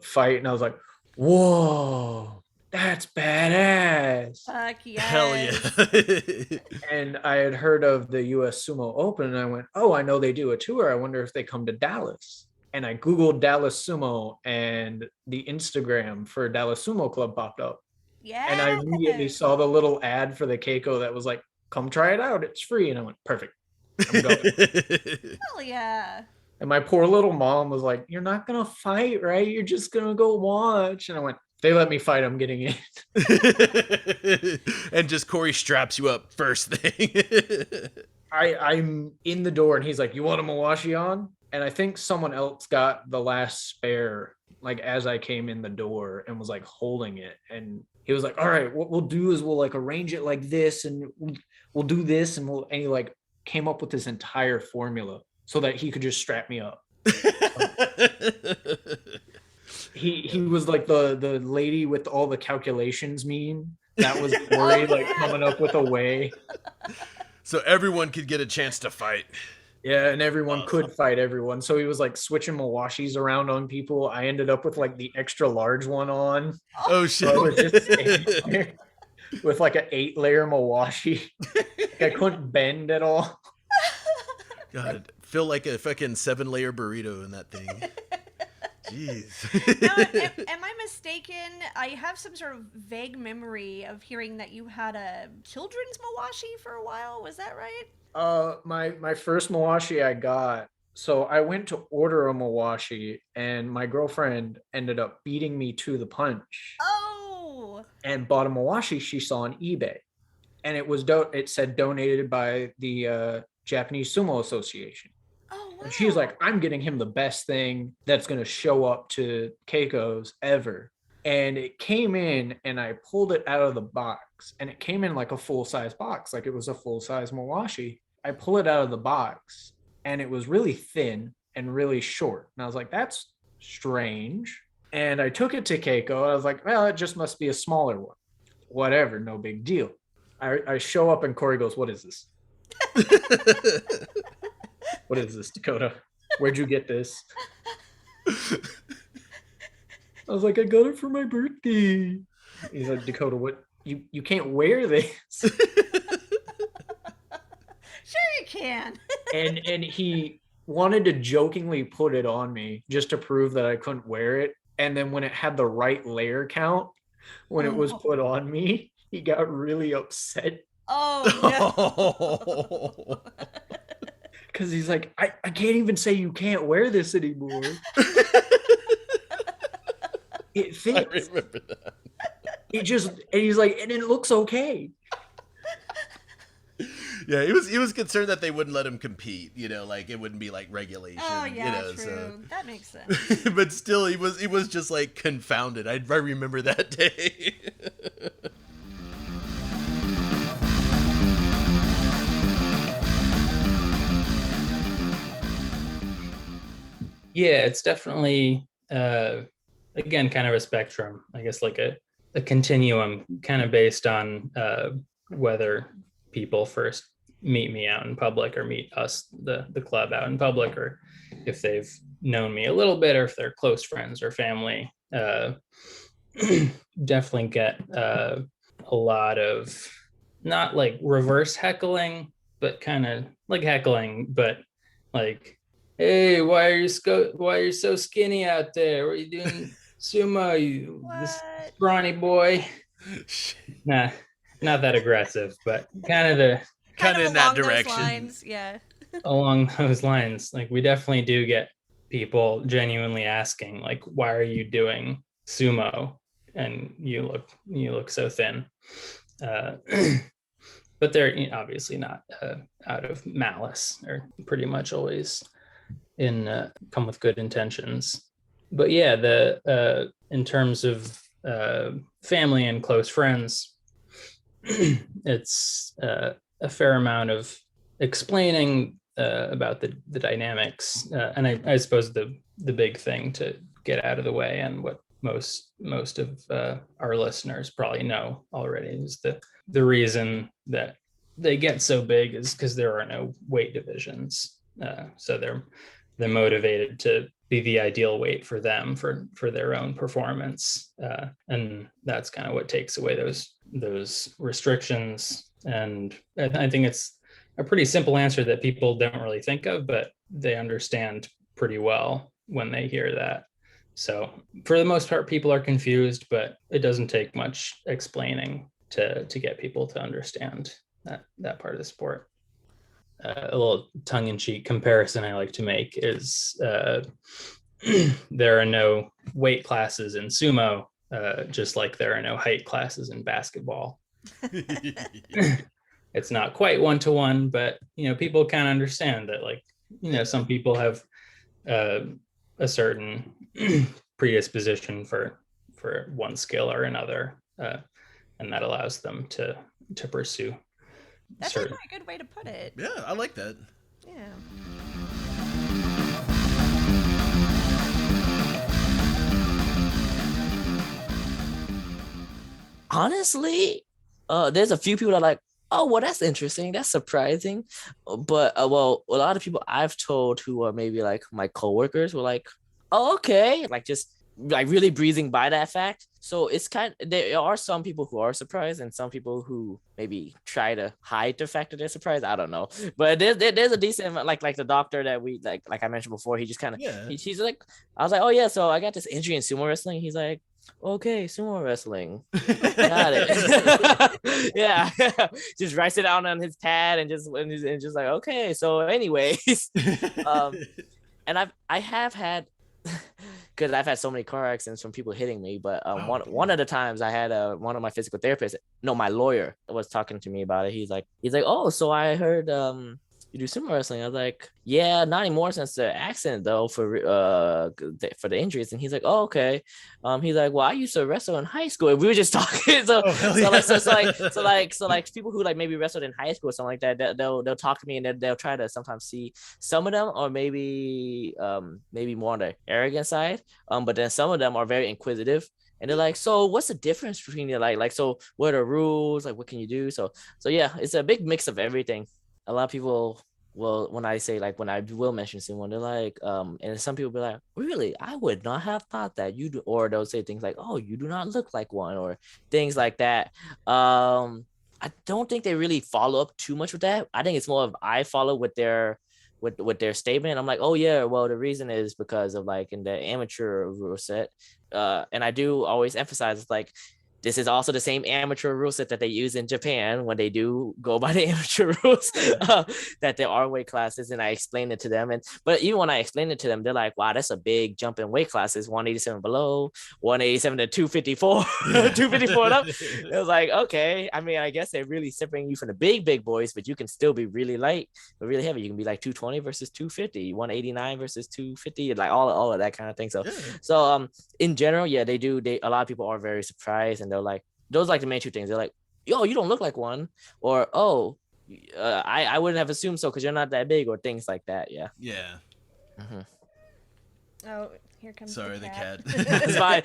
fight, and I was like, whoa, that's badass. Fuck yes. Hell yeah. And I had heard of the US Sumo Open, and I went, oh, I know they do a tour. I wonder if they come to Dallas. And I Googled Dallas Sumo, and the Instagram for Dallas Sumo Club popped up. Yeah. And I immediately saw the little ad for the Keiko that was like, come try it out. It's free. And I went, perfect. I'm going. Hell yeah. And my poor little mom was like, you're not going to fight, right? You're just going to go watch. And I went, if they let me fight, I'm getting in. And just Corey straps you up first thing. I'm in the door, and he's like, you want a Mawashi on? And I think someone else got the last spare, like as I came in the door, and was like holding it. And he was like, all right, what we'll do is we'll like arrange it like this, and we'll do this. And he like came up with this entire formula so that he could just strap me up. He was like the lady with all the calculations meme. That was Corey, like coming up with a way. So everyone could get a chance to fight. Yeah, and everyone could fight everyone. So he was like switching Mawashis around on people. I ended up with like the extra large one on. Oh shit. So I was just standing there with like an 8-layer Mawashi. I couldn't bend at all. God, feel like a fucking 7-layer burrito in that thing. Jeez. Now, am I mistaken? I have some sort of vague memory of hearing that you had a children's Mawashi for a while. Was that right? My first Mawashi I got. So I went to order a Mawashi, and my girlfriend ended up beating me to the punch. Oh. And bought a Mawashi she saw on eBay, and it was it said donated by the Japanese Sumo Association. Oh, wow. And she was like, I'm getting him the best thing that's going to show up to Keiko's ever. And it came in, and I pulled it out of the box, and it came in like a full-size box, like it was a full-size Mawashi. I pull it out of the box, and it was really thin and really short. And I was like, that's strange. And I took it to Keiko. I was like, well, it just must be a smaller one. Whatever, no big deal. I show up, and Corey goes, what is this? What is this, Dakota? Where'd you get this? I was like, I got it for my birthday. He's like, Dakota, what? You can't wear this. Sure you can. and he wanted to jokingly put it on me just to prove that I couldn't wear it. And then when it had the right layer count, when it was put on me, he got really upset. Oh, no. Because he's like, I can't even say you can't wear this anymore. It fits. I remember that. And he's like, and it looks okay. Yeah, he was concerned that they wouldn't let him compete. Like it wouldn't be like regulation. Oh yeah, true. So. That makes sense. But still, he was just like confounded. I remember that day. Yeah, it's definitely again kind of a spectrum, I guess, like a continuum, kind of based on whether people first meet me out in public or meet us, the club, out in public, or if they've known me a little bit, or if they're close friends or family. Definitely get a lot of, not like reverse heckling, but kind of like heckling, but like, hey, why are you so skinny out there? What are you doing, sumo? You this scrawny boy. Nah, not that aggressive, but kind of in that direction. Lines, yeah. Along those lines. Like, we definitely do get people genuinely asking, like, why are you doing sumo? And you look so thin. But they're obviously not out of malice. They're pretty much always come with good intentions. But yeah, the in terms of family and close friends, it's a fair amount of explaining about the dynamics, and I suppose the big thing to get out of the way, and what most of our listeners probably know already, is the reason that they get so big is because there are no weight divisions. So they're motivated to be the ideal weight for them, for their own performance, and that's kind of what takes away those restrictions. And I think it's a pretty simple answer that people don't really think of, but they understand pretty well when they hear that. So for the most part, people are confused, but it doesn't take much explaining to get people to understand that part of the sport. A little tongue-in-cheek comparison I like to make is there are no weight classes in sumo, just like there are no height classes in basketball. It's not quite one-to-one, but people kind of understand that, like, some people have a certain predisposition for one skill or another, and that allows them to pursue. That's certain... a good way to put it. Yeah, I like that. Yeah. Honestly, there's a few people that are like, oh, well, that's interesting, that's surprising, but well, a lot of people I've told who are maybe like my coworkers were like, oh, okay, like just like really breezing by that fact. So it's there are some people who are surprised, and some people who maybe try to hide the fact that they're surprised. I don't know, but there's a decent, like the doctor that we like I mentioned before. He just kind of he's like, I was like, oh yeah, so I got this injury in sumo wrestling. He's like, okay, sumo wrestling, got it. Yeah. Just writes it out on his pad and just like, okay, so anyways, and I have had, because I've had so many car accidents from people hitting me, but one of the times I had one of my physical therapists, no, my lawyer, was talking to me about it. He's like, oh, so I heard you do sumo wrestling. I was like, yeah, not anymore since the accident though, for the injuries. And he's like, oh, okay. He's like, well, I used to wrestle in high school. And we were just talking. So like people who like maybe wrestled in high school or something like that, they'll talk to me, and they'll try to sometimes see some of them, or maybe more on the arrogant side. But then some of them are very inquisitive. And they're like, so what's the difference between you? Like, so what are the rules? Like, what can you do? So yeah, it's a big mix of everything. A lot of people will, when I say, like, when I will mention someone, they're like, and some people be like, really, I would not have thought that you do, or they'll say things like, oh, you do not look like one, or things like that. I don't think they really follow up too much with that. I think it's more of I follow with their statement. I'm like, oh yeah, well, the reason is because of, like, in the amateur rule set, and I do always emphasize, it's like, this is also the same amateur rule set that they use in Japan when they do go by the amateur rules, that there are weight classes. And I explained it to them. But even when I explained it to them, they're like, wow, that's a big jump in weight classes, 187 below, 187 to 254, 254 and up. It was like, okay. I mean, I guess they're really separating you from the big boys, but you can still be really light, but really heavy. You can be like 220 versus 250, 189 versus 250, like all of that kind of thing. So in general, yeah, they do. A lot of people are very surprised, and they're like, those are like the main two things. They're like, yo, you don't look like one, or oh, I wouldn't have assumed so because you're not that big, or things like that. Yeah. Oh, here comes Sorry, the cat. It's fine.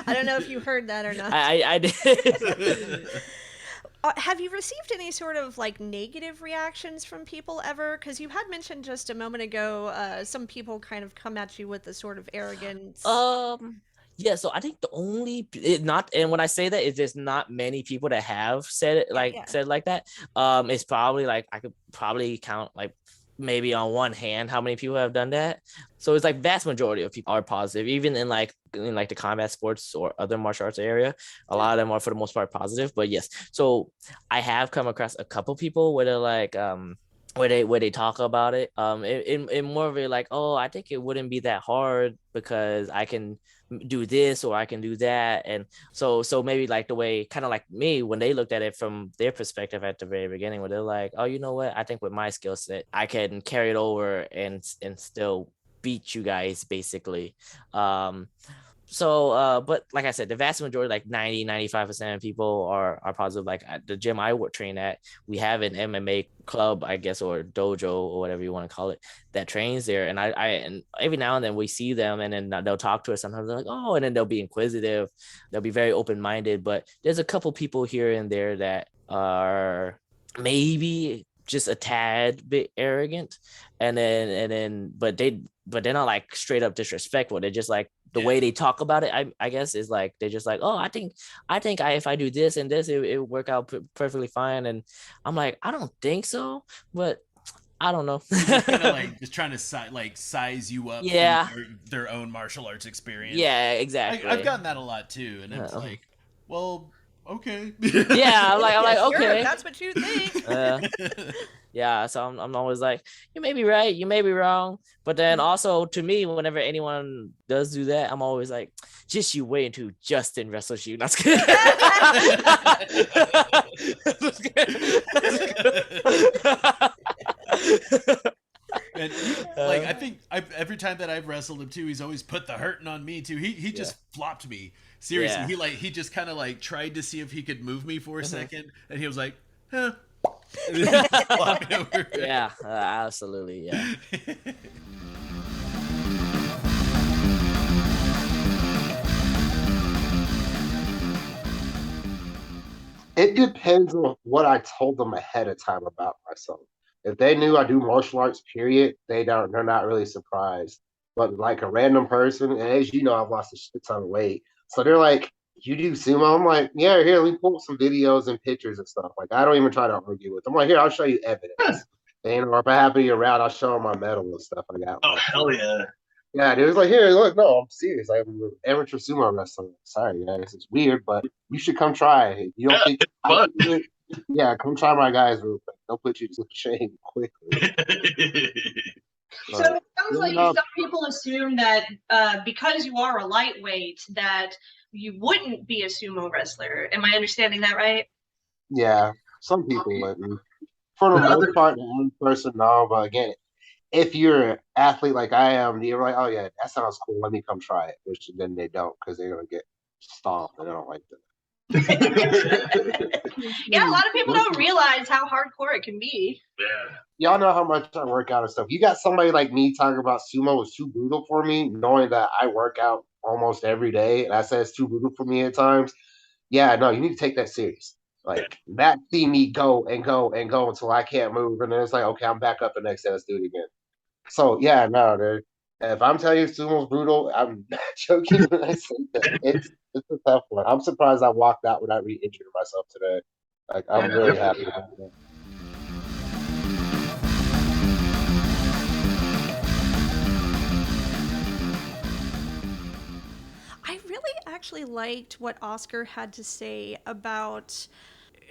I don't know if you heard that or not. I did. Have you received any sort of like negative reactions from people ever? Because you had mentioned just a moment ago, some people kind of come at you with the sort of arrogance. Yeah, so I think and when I say that, there's not many people that have said it said like that. It's probably like I could probably count like maybe on one hand how many people have done that. So it's like vast majority of people are positive, even in the combat sports or other martial arts area. A lot of them are for the most part positive. But yes, so I have come across a couple people where they're like where they talk about it in more of a like, oh, I think it wouldn't be that hard because I can do this or I can do that. And so maybe like the way kind of like me when they looked at it from their perspective at the very beginning, where they're like, oh, you know what, I think with my skill set I can carry it over and still beat you guys basically. But like I said, the vast majority, like 95% of people are positive. Like at the gym I train at, we have an MMA club, I guess, or dojo or whatever you want to call it, that trains there. And and every now and then we see them, and then they'll talk to us. Sometimes they're like, oh, and then they'll be inquisitive. They'll be very open-minded. But there's a couple people here and there that are maybe just a tad bit arrogant, but they're not like straight up disrespectful. They're just like, the way they talk about it, I guess, is like they're just like, oh, I think if I do this and this, it would work out perfectly fine. And I'm like, I don't think so, but I don't know. Kind of like just trying to size you up. Yeah. From their own martial arts experience. Yeah, exactly. I've gotten that a lot too, and it's like, well, okay. Yeah, I'm like, Sure, okay, if that's what you think. Yeah, so I'm always like, you may be right, you may be wrong. But then also to me, whenever anyone does do that, I'm always like, just you wait until Justin wrestles you. That's good. And like I think every time that I've wrestled him too, he's always put the hurting on me too. He just flopped me. Seriously, he just kind of like tried to see if he could move me for a second, and he was like, huh. Yeah, absolutely, yeah. It depends on what I told them ahead of time about myself. If they knew I do martial arts, period, they're not really surprised. But like a random person, and as you know, I've lost a shit ton of weight, so they're like, "You do sumo?" I'm like, "Yeah, here, let me pull up some videos and pictures and stuff." Like, I don't even try to argue with them. I'm like, "Here, I'll show you evidence." And or if I happen to be around, I'll show them my medal and stuff I got. Oh, hell yeah. Yeah, dude, it was like, "Here, look, no, I'm serious. I'm an amateur sumo wrestler." Sorry, guys, it's weird, but you should come try it. You don't think I can do it? Yeah, come try my guys real quick. They'll put you to shame quickly. So it sounds like some people assume that because you are a lightweight, that you wouldn't be a sumo wrestler. Am I understanding that right? Yeah, some people wouldn't. For the most part, one person, no. But again, if you're an athlete like I am, you're like, oh yeah, that sounds cool. Let me come try it. Which then they don't, because they're gonna get stomped, and they don't like that. Yeah, a lot of people don't realize how hardcore it can be. Yeah. Y'all know how much I work out and stuff. You got somebody like me talking about sumo is too brutal for me, knowing that I work out almost every day, and I say it's too brutal for me at times. Yeah, no, you need to take that serious. Like that, see me go and go and go until I can't move, and then it's like, okay, I'm back up the next day. Let's do it again. So yeah, no, dude. If I'm telling you sumo's brutal, I'm not joking when I say that. It's a tough one. I'm surprised I walked out without re-injuring myself today. Like, I'm really happy about that. I really actually liked what Oscar had to say about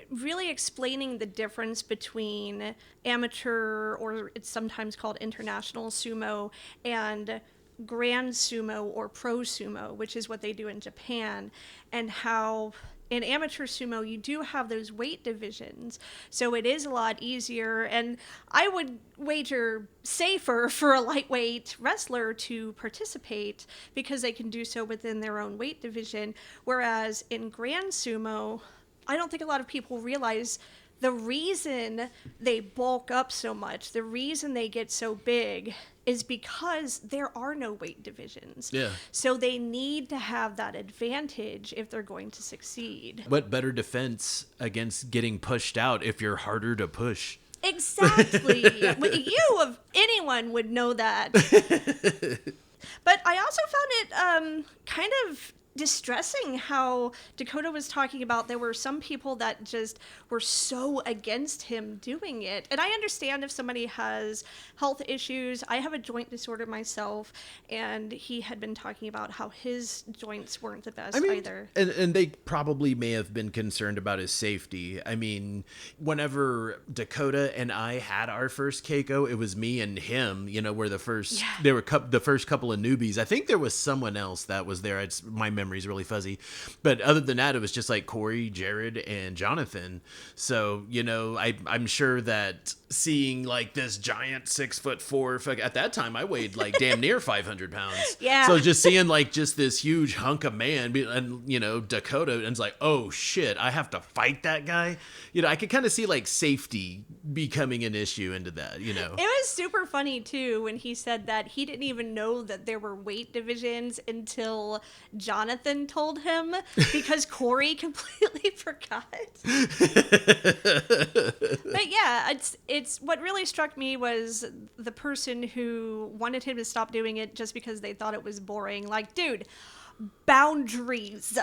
really explaining the difference between amateur, or it's sometimes called international sumo, and grand sumo or pro sumo, which is what they do in Japan, and how in amateur sumo you do have those weight divisions, so it is a lot easier, and I would wager safer for a lightweight wrestler to participate because they can do so within their own weight division, whereas in grand sumo, I don't think a lot of people realize the reason they bulk up so much, the reason they get so big, is because there are no weight divisions. Yeah. So they need to have that advantage if they're going to succeed. What better defense against getting pushed out if you're harder to push? Exactly. You, of anyone, would know that. But I also found it kind of distressing how Dakota was talking about there were some people that just were so against him doing it. And I understand if somebody has health issues. I have a joint disorder myself, and he had been talking about how his joints weren't the best either. And they probably may have been concerned about his safety. I mean, whenever Dakota and I had our first Keiko, it was me and him, you know, were the first, they were the first couple of newbies. I think there was someone else that was there. My memory's really fuzzy. But other than that, it was just like Corey, Jared, and Johnathan. So, you know, I'm sure that seeing like this giant 6'4", at that time I weighed like damn near 500 pounds. Yeah. So just seeing like just this huge hunk of man, and you know, Dakota, and it's like, oh shit, I have to fight that guy. You know, I could kind of see like safety becoming an issue into that, you know. It was super funny too when he said that he didn't even know that there were weight divisions until Johnathan told him, because Corey completely forgot. But yeah, it's what really struck me was the person who wanted him to stop doing it just because they thought it was boring. Like, dude, boundaries.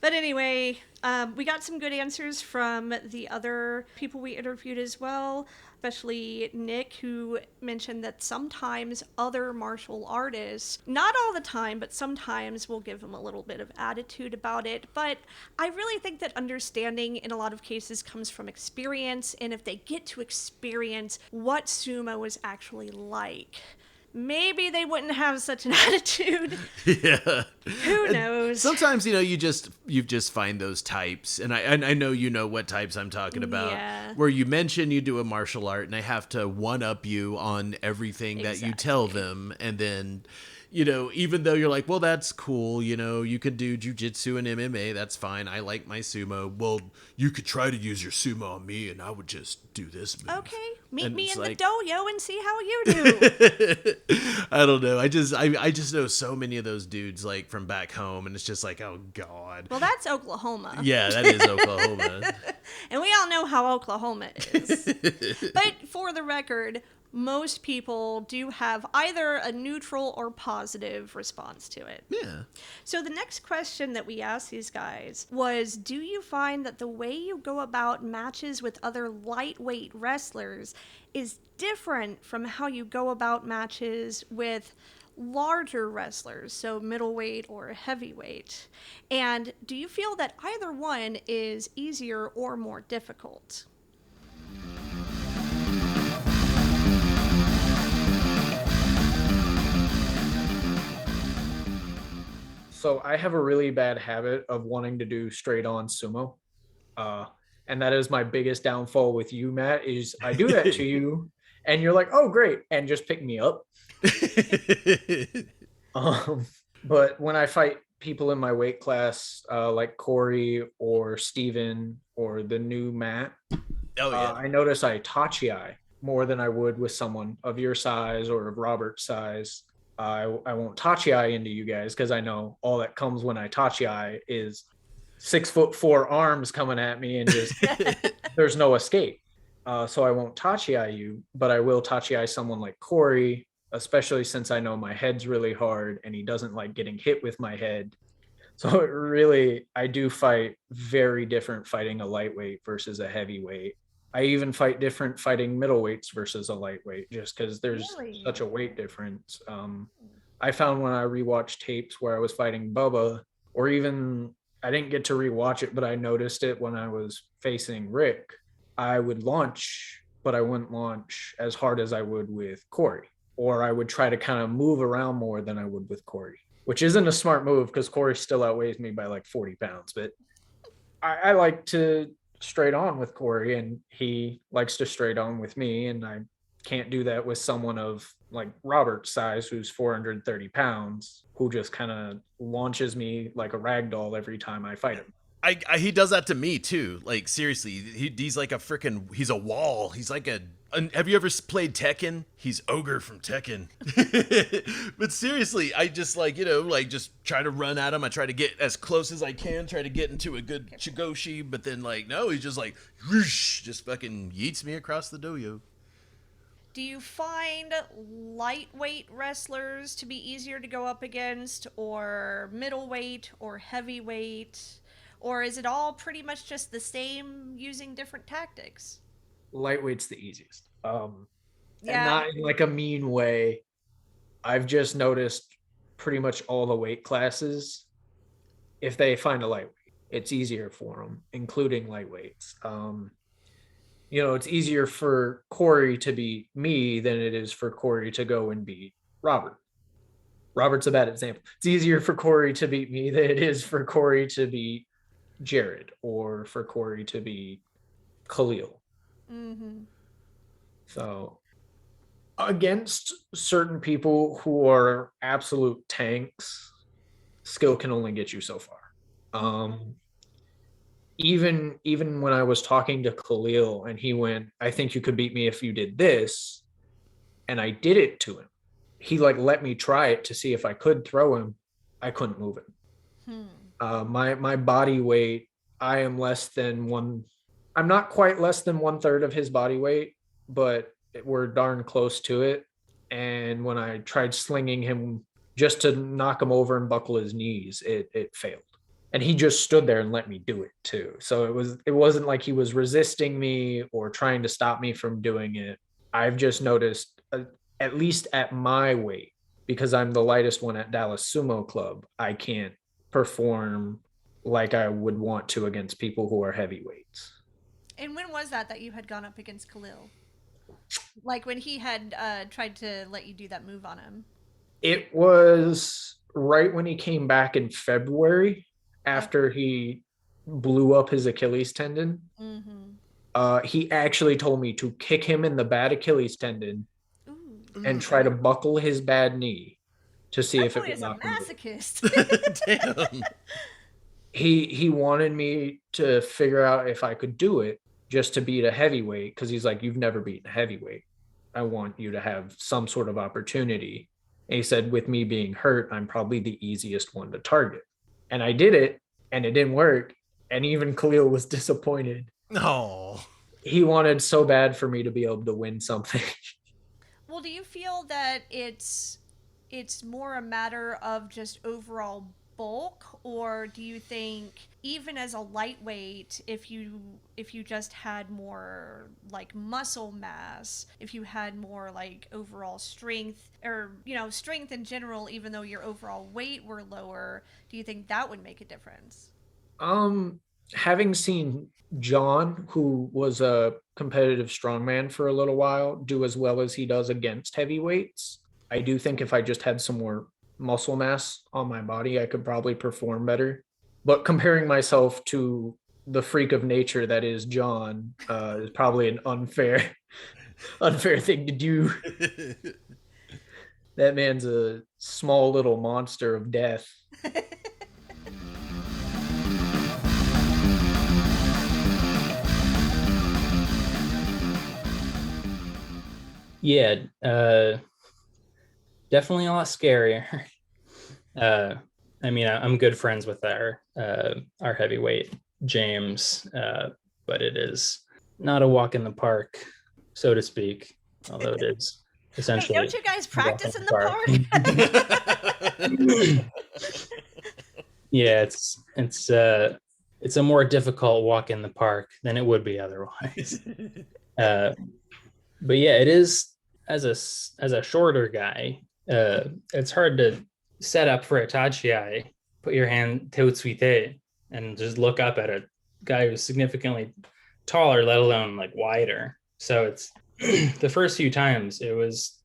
But anyway, we got some good answers from the other people we interviewed as well, especially Nick, who mentioned that sometimes other martial artists, not all the time, but sometimes will give him a little bit of attitude about it. But I really think that understanding in a lot of cases comes from experience, and if they get to experience what sumo is actually like, maybe they wouldn't have such an attitude. Yeah. Who knows? Sometimes, you know, you just find those types, and I know you know what types I'm talking about. Yeah. Where you mention you do a martial art, and they have to one up you on everything that you tell them, and then, you know, even though you're like, well, that's cool, you know, you could do jujitsu and MMA, that's fine. I like my sumo. Well, you could try to use your sumo on me, and I would just do this move. Okay, meet And me it's in like, the dojo and see how you do. I don't know. I just know so many of those dudes like from back home, and it's just like, oh god. Well, that's Oklahoma. Yeah, that is Oklahoma. And we all know how Oklahoma is. But for the record, most people do have either a neutral or positive response to it. Yeah. So the next question that we asked these guys was, do you find that the way you go about matches with other lightweight wrestlers is different from how you go about matches with larger wrestlers, so middleweight or heavyweight? And do you feel that either one is easier or more difficult? So I have a really bad habit of wanting to do straight on sumo. And that is my biggest downfall with you, Matt, is I do that to you and you're like, oh, great. And just pick me up. But when I fight people in my weight class, like Corey or Steven or the new Matt, I notice I tachi more than I would with someone of your size or of Robert's size. I won't tachi into you guys because I know all that comes when I tachi is 6'4" arms coming at me and just there's no escape. So I won't tachi you, but I will tachi someone like Corey, especially since I know my head's really hard and he doesn't like getting hit with my head. So it really, I do fight very different fighting a lightweight versus a heavyweight. I even fight different fighting middleweights versus a lightweight just because there's such a weight difference. I found when I rewatched tapes where I was fighting Bubba, or even I didn't get to rewatch it, but I noticed it when I was facing Rick, I would launch, but I wouldn't launch as hard as I would with Corey. Or I would try to kind of move around more than I would with Corey, which isn't a smart move because Corey still outweighs me by like 40 pounds. But I like to straight on with Corey, and he likes to straight on with me. And I can't do that with someone of like Robert's size, who's 430 pounds, who just kind of launches me like a rag doll every time I fight him. He does that to me too. Like seriously, he's like he's a wall. He's like have you ever played Tekken? He's Ogre from Tekken. But seriously, I just just try to run at him. I try to get as close as I can, try to get into a good Shigoshi, but then no, he's just like, whoosh, just fucking yeets me across the dojo. Do you find lightweight wrestlers to be easier to go up against, or middleweight, or heavyweight? Or is it all pretty much just the same using different tactics? Lightweight's the easiest. And not in like a mean way. I've just noticed pretty much all the weight classes, if they find a lightweight, it's easier for them, including lightweights. It's easier for Corey to beat me than it is for Corey to go and beat Robert. Robert's a bad example. It's easier for Corey to beat me than it is for Corey to beat Jared, or for Corey to beat Khalil. Mm-hmm. So against certain people who are absolute tanks, skill can only get you so far. Even when I was talking to Khalil and he went, I think you could beat me if you did this, and I did it to him, he let me try it to see if I could throw him. I couldn't move him. My body weight, I am less than one. I'm not quite less than 1/3 of his body weight, but we're darn close to it. And when I tried slinging him just to knock him over and buckle his knees, it failed. And he just stood there and let me do it too. So it wasn't like he was resisting me or trying to stop me from doing it. I've just noticed, at least at my weight, because I'm the lightest one at Dallas Sumo Club, I can't perform like I would want to against people who are heavyweights. And when was that you had gone up against Khalil? Like when he had tried to let you do that move on him? It was right when he came back in February after he blew up his Achilles tendon. Mm-hmm. He actually told me to kick him in the bad Achilles tendon and try to buckle his bad knee to see if it would knock him over. Masochist. Damn. He wanted me to figure out if I could do it just to beat a heavyweight, because he's like, you've never beaten a heavyweight. I want you to have some sort of opportunity. And he said, with me being hurt, I'm probably the easiest one to target. And I did it, and it didn't work. And even Khalil was disappointed. Oh. He wanted so bad for me to be able to win something. Well, do you feel that it's more a matter of just overall bulk, or do you think even as a lightweight, if you just had more like muscle mass, if you had more like overall strength, or strength in general, even though your overall weight were lower, do you think that would make a difference? Having seen John, who was a competitive strongman for a little while, do as well as he does against heavyweights, I do think if I just had some more muscle mass on my body, I could probably perform better. But comparing myself to the freak of nature that is John is probably an unfair thing to do. That man's a small little monster of death. Yeah, definitely a lot scarier. I mean, I'm good friends with our heavyweight James, but it is not a walk in the park, so to speak. Although it is essentially. Hey, don't you guys practice in the park? Yeah, it's a more difficult walk in the park than it would be otherwise. But yeah, it is as a shorter guy. it's hard to set up for a tachiai, put your hand teutsuite, and just look up at a guy who's significantly taller, let alone like wider. So it's the first few times it was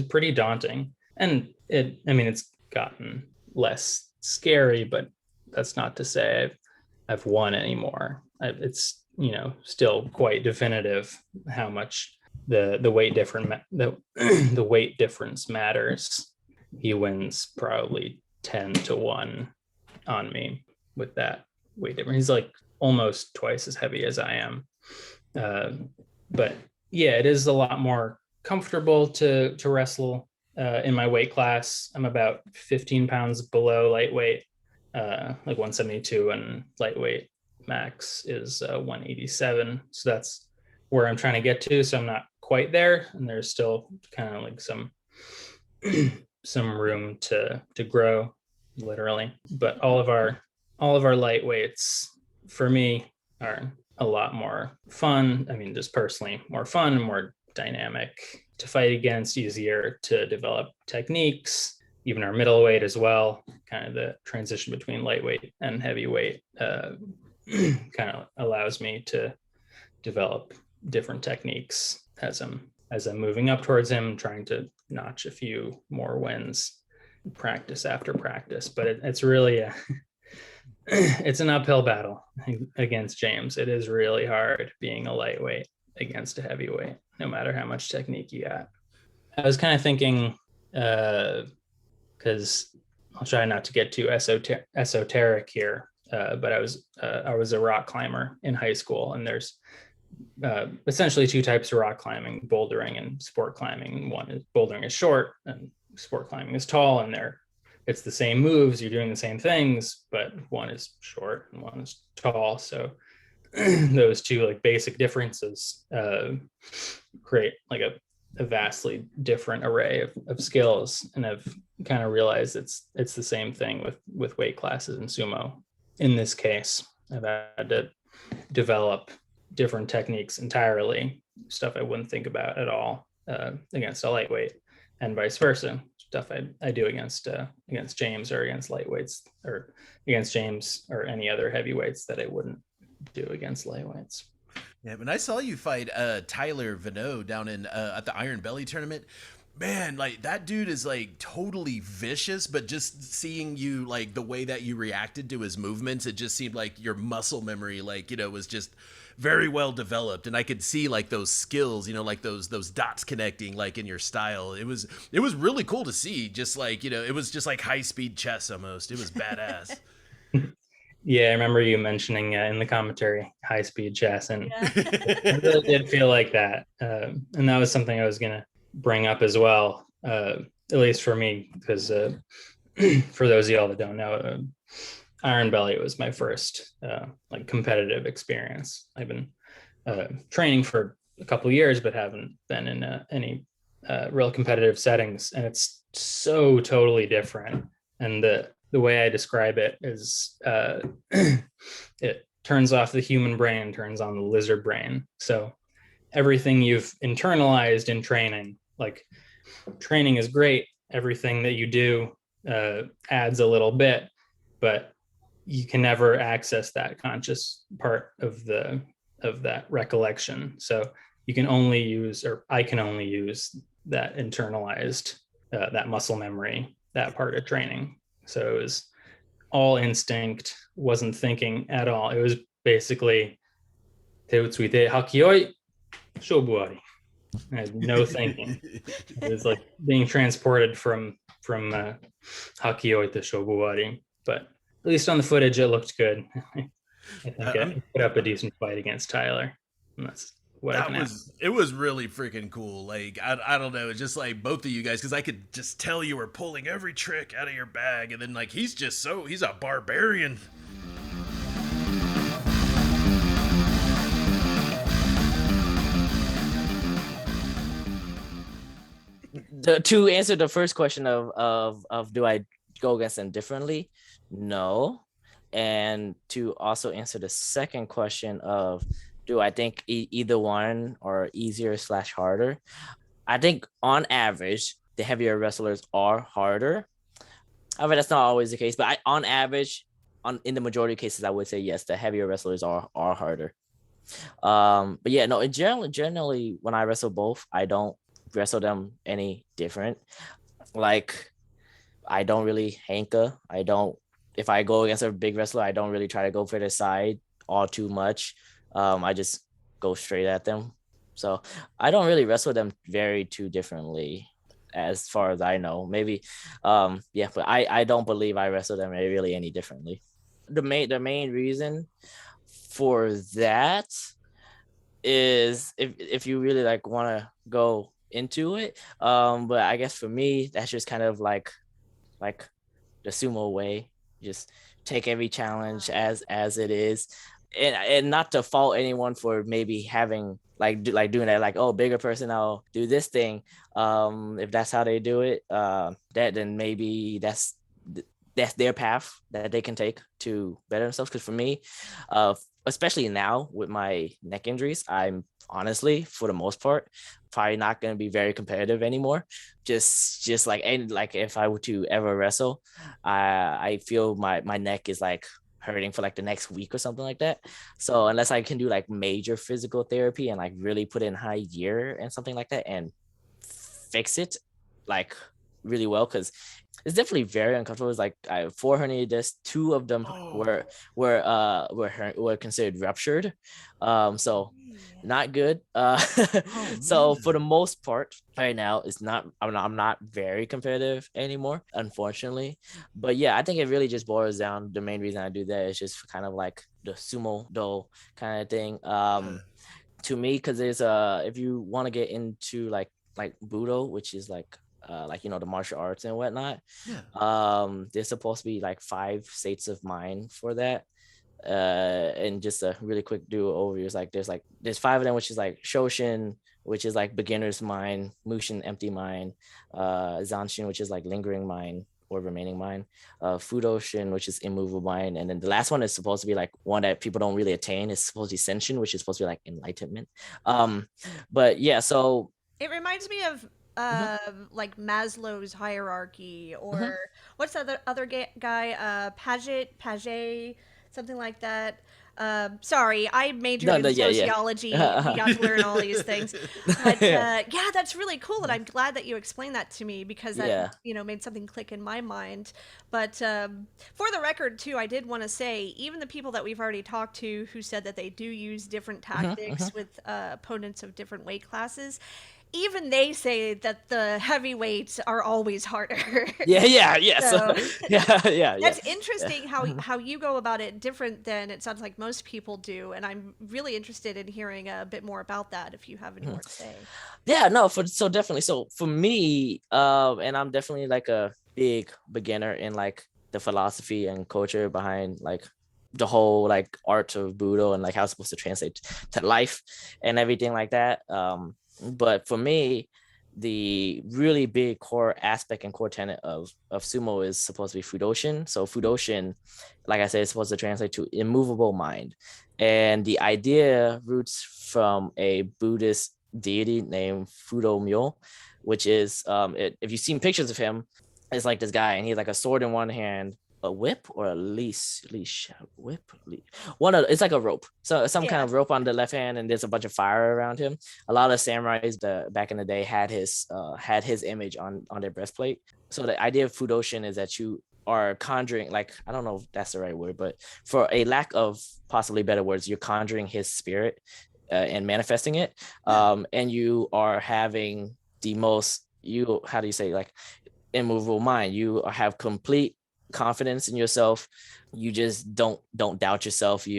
pretty daunting, and it's gotten less scary, but that's not to say I've won anymore. It's still quite definitive how much the weight the weight difference matters. He wins probably 10-1 on me with that weight difference. He's like almost twice as heavy as I am. But yeah, it is a lot more comfortable to wrestle in my weight class. I'm about 15 pounds below lightweight, like 172, and lightweight max is 187. So that's where I'm trying to get to. So I'm not quite there, and there's still kind of like some room to grow, literally. But all of our lightweights for me are a lot more fun. I mean, just personally more fun, more dynamic to fight against, easier to develop techniques. Even our middleweight as well, kind of the transition between lightweight and heavyweight kind of allows me to develop different techniques as I'm moving up towards him, trying to notch a few more wins practice after practice. But it's really it's an uphill battle against James. It is really hard being a lightweight against a heavyweight, no matter how much technique you got. I was kind of thinking, because I'll try not to get too esoteric here, but I was a rock climber in high school, and there's essentially two types of rock climbing: bouldering and sport climbing. One is bouldering is short, and sport climbing is tall, and it's the same moves, you're doing the same things, but one is short and one is tall. So those two like basic differences create like a vastly different array of skills. And I've kind of realized it's the same thing with weight classes in sumo. In this case, I've had to develop different techniques entirely, stuff I wouldn't think about at all against a lightweight, and vice versa. Stuff I do against James, or against lightweights, or against James or any other heavyweights that I wouldn't do against lightweights. Yeah, when I saw you fight Tyler Vino down in at the Iron Belly tournament, man, like that dude is like totally vicious, but just seeing you, like the way that you reacted to his movements, it just seemed like your muscle memory, like, was just very well developed, and I could see like those skills, like those dots connecting, like in your style. It was really cool to see. Just like, it was just like high speed chess almost. It was badass. Yeah, I remember you mentioning in the commentary high speed chess, and it really did feel like that. And that was something I was gonna bring up as well, at least for me, because for those of y'all that don't know, Iron Belly was my first like competitive experience. I've been training for a couple of years, but haven't been in any real competitive settings, and it's so totally different. And the way I describe it is it turns off the human brain, turns on the lizard brain. So everything you've internalized in training, like training is great, everything that you do adds a little bit, but you can never access that conscious part of that recollection. So you can only use, or I can only use, that internalized, that muscle memory, that part of training. So it was all instinct, wasn't thinking at all. It was basically teutsuite hakioi shobuari. I had no thinking. It was like being transported from hakioi to shobuari. But at least on the footage, it looked good. I think I put up a decent fight against Tyler. And that's what it was really freaking cool. Like, I don't know. It's just like both of you guys, because I could just tell you were pulling every trick out of your bag. And then like, he's a barbarian. To answer the first question of do I go against them differently? No. And to also answer the second question of do I think either one are easier / harder? I think on average, the heavier wrestlers are harder. However, that's not always the case, but on average, in the majority of cases, I would say yes, the heavier wrestlers are harder. But yeah, no, generally when I wrestle both, I don't wrestle them any different. Like, I don't really hanker. I don't, if I go against a big wrestler, I don't really try to go for the side all too much. I just go straight at them. So I don't really wrestle them very too differently as far as I know. Maybe, yeah, but I don't believe I wrestle them really any differently. The main reason for that is if you really like want to go into it. But I guess for me, that's just kind of like the sumo way. Just take every challenge as it is, and not to fault anyone for maybe having like doing that, like, oh, bigger person, I'll do this thing. If that's how they do it, that then maybe that's their path that they can take to better themselves. Because for me, especially now with my neck injuries, I'm honestly, for the most part, probably not going to be very competitive anymore. Just like, and like if I were to ever wrestle, I feel my neck is like hurting for like the next week or something like that. So unless I can do like major physical therapy and like really put in high gear and something like that and fix it like really well, because it's definitely very uncomfortable. It's like I have 4 herniated discs. 2 of them were considered ruptured. So not good. So for the most part, right now, it's not. I'm not very competitive anymore, unfortunately. But yeah, I think it really just boils down. The main reason I do that is just kind of like the sumo do kind of thing. To me, because there's if you want to get into like budo, which is like the martial arts and whatnot, there's supposed to be like 5 states of mind for that. And just a really quick overview is like there's 5 of them, which is like shoshin, which is like beginner's mind; mushin, empty mind; zanshin, which is like lingering mind or remaining mind; fudoshin, which is immovable mind; and then the last one is supposed to be like one that people don't really attain. It's supposed to be senshin, which is supposed to be like enlightenment. But yeah, so it reminds me of like Maslow's hierarchy, or what's the other guy, Paget, something like that. Sorry, I majored in sociology. We got to learn all these things, but yeah, that's really cool, and I'm glad that you explained that to me, because that made something click in my mind. But for the record, too, I did want to say, even the people that we've already talked to who said that they do use different tactics with opponents of different weight classes, even they say that the heavyweights are always harder. So, that's interesting how you go about it, different than it sounds like most people do, and I'm really interested in hearing a bit more about that if you have any more to say. Yeah, no, so definitely. So for me, and I'm definitely like a big beginner in like the philosophy and culture behind like the whole like art of budo and like how it's supposed to translate to life and everything like that. But for me, the really big core aspect and core tenet of sumo is supposed to be fudoshin. So fudoshin, like I said, is supposed to translate to immovable mind. And the idea roots from a Buddhist deity named Fudo Myo, which is, if you've seen pictures of him, it's like this guy, and he has like a sword in one hand, a whip or a leash, it's like a rope, so some kind of rope on the left hand, and there's a bunch of fire around him. A lot of samurais back in the day had his image on their breastplate. So the idea of fudoshin is that you are conjuring, like, I don't know if that's the right word, but for a lack of possibly better words, you're conjuring his spirit and manifesting it. And you are having the most, how do you say, like, immovable mind. You have complete confidence in yourself. You just don't doubt yourself. If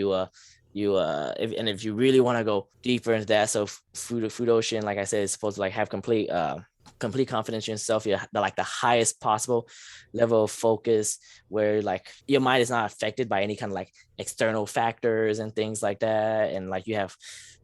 you really want to go deeper into that, so fudoshin, like I said, is supposed to like have complete confidence in yourself. You're like the highest possible level of focus, where like your mind is not affected by any kind of like external factors and things like that, and like you have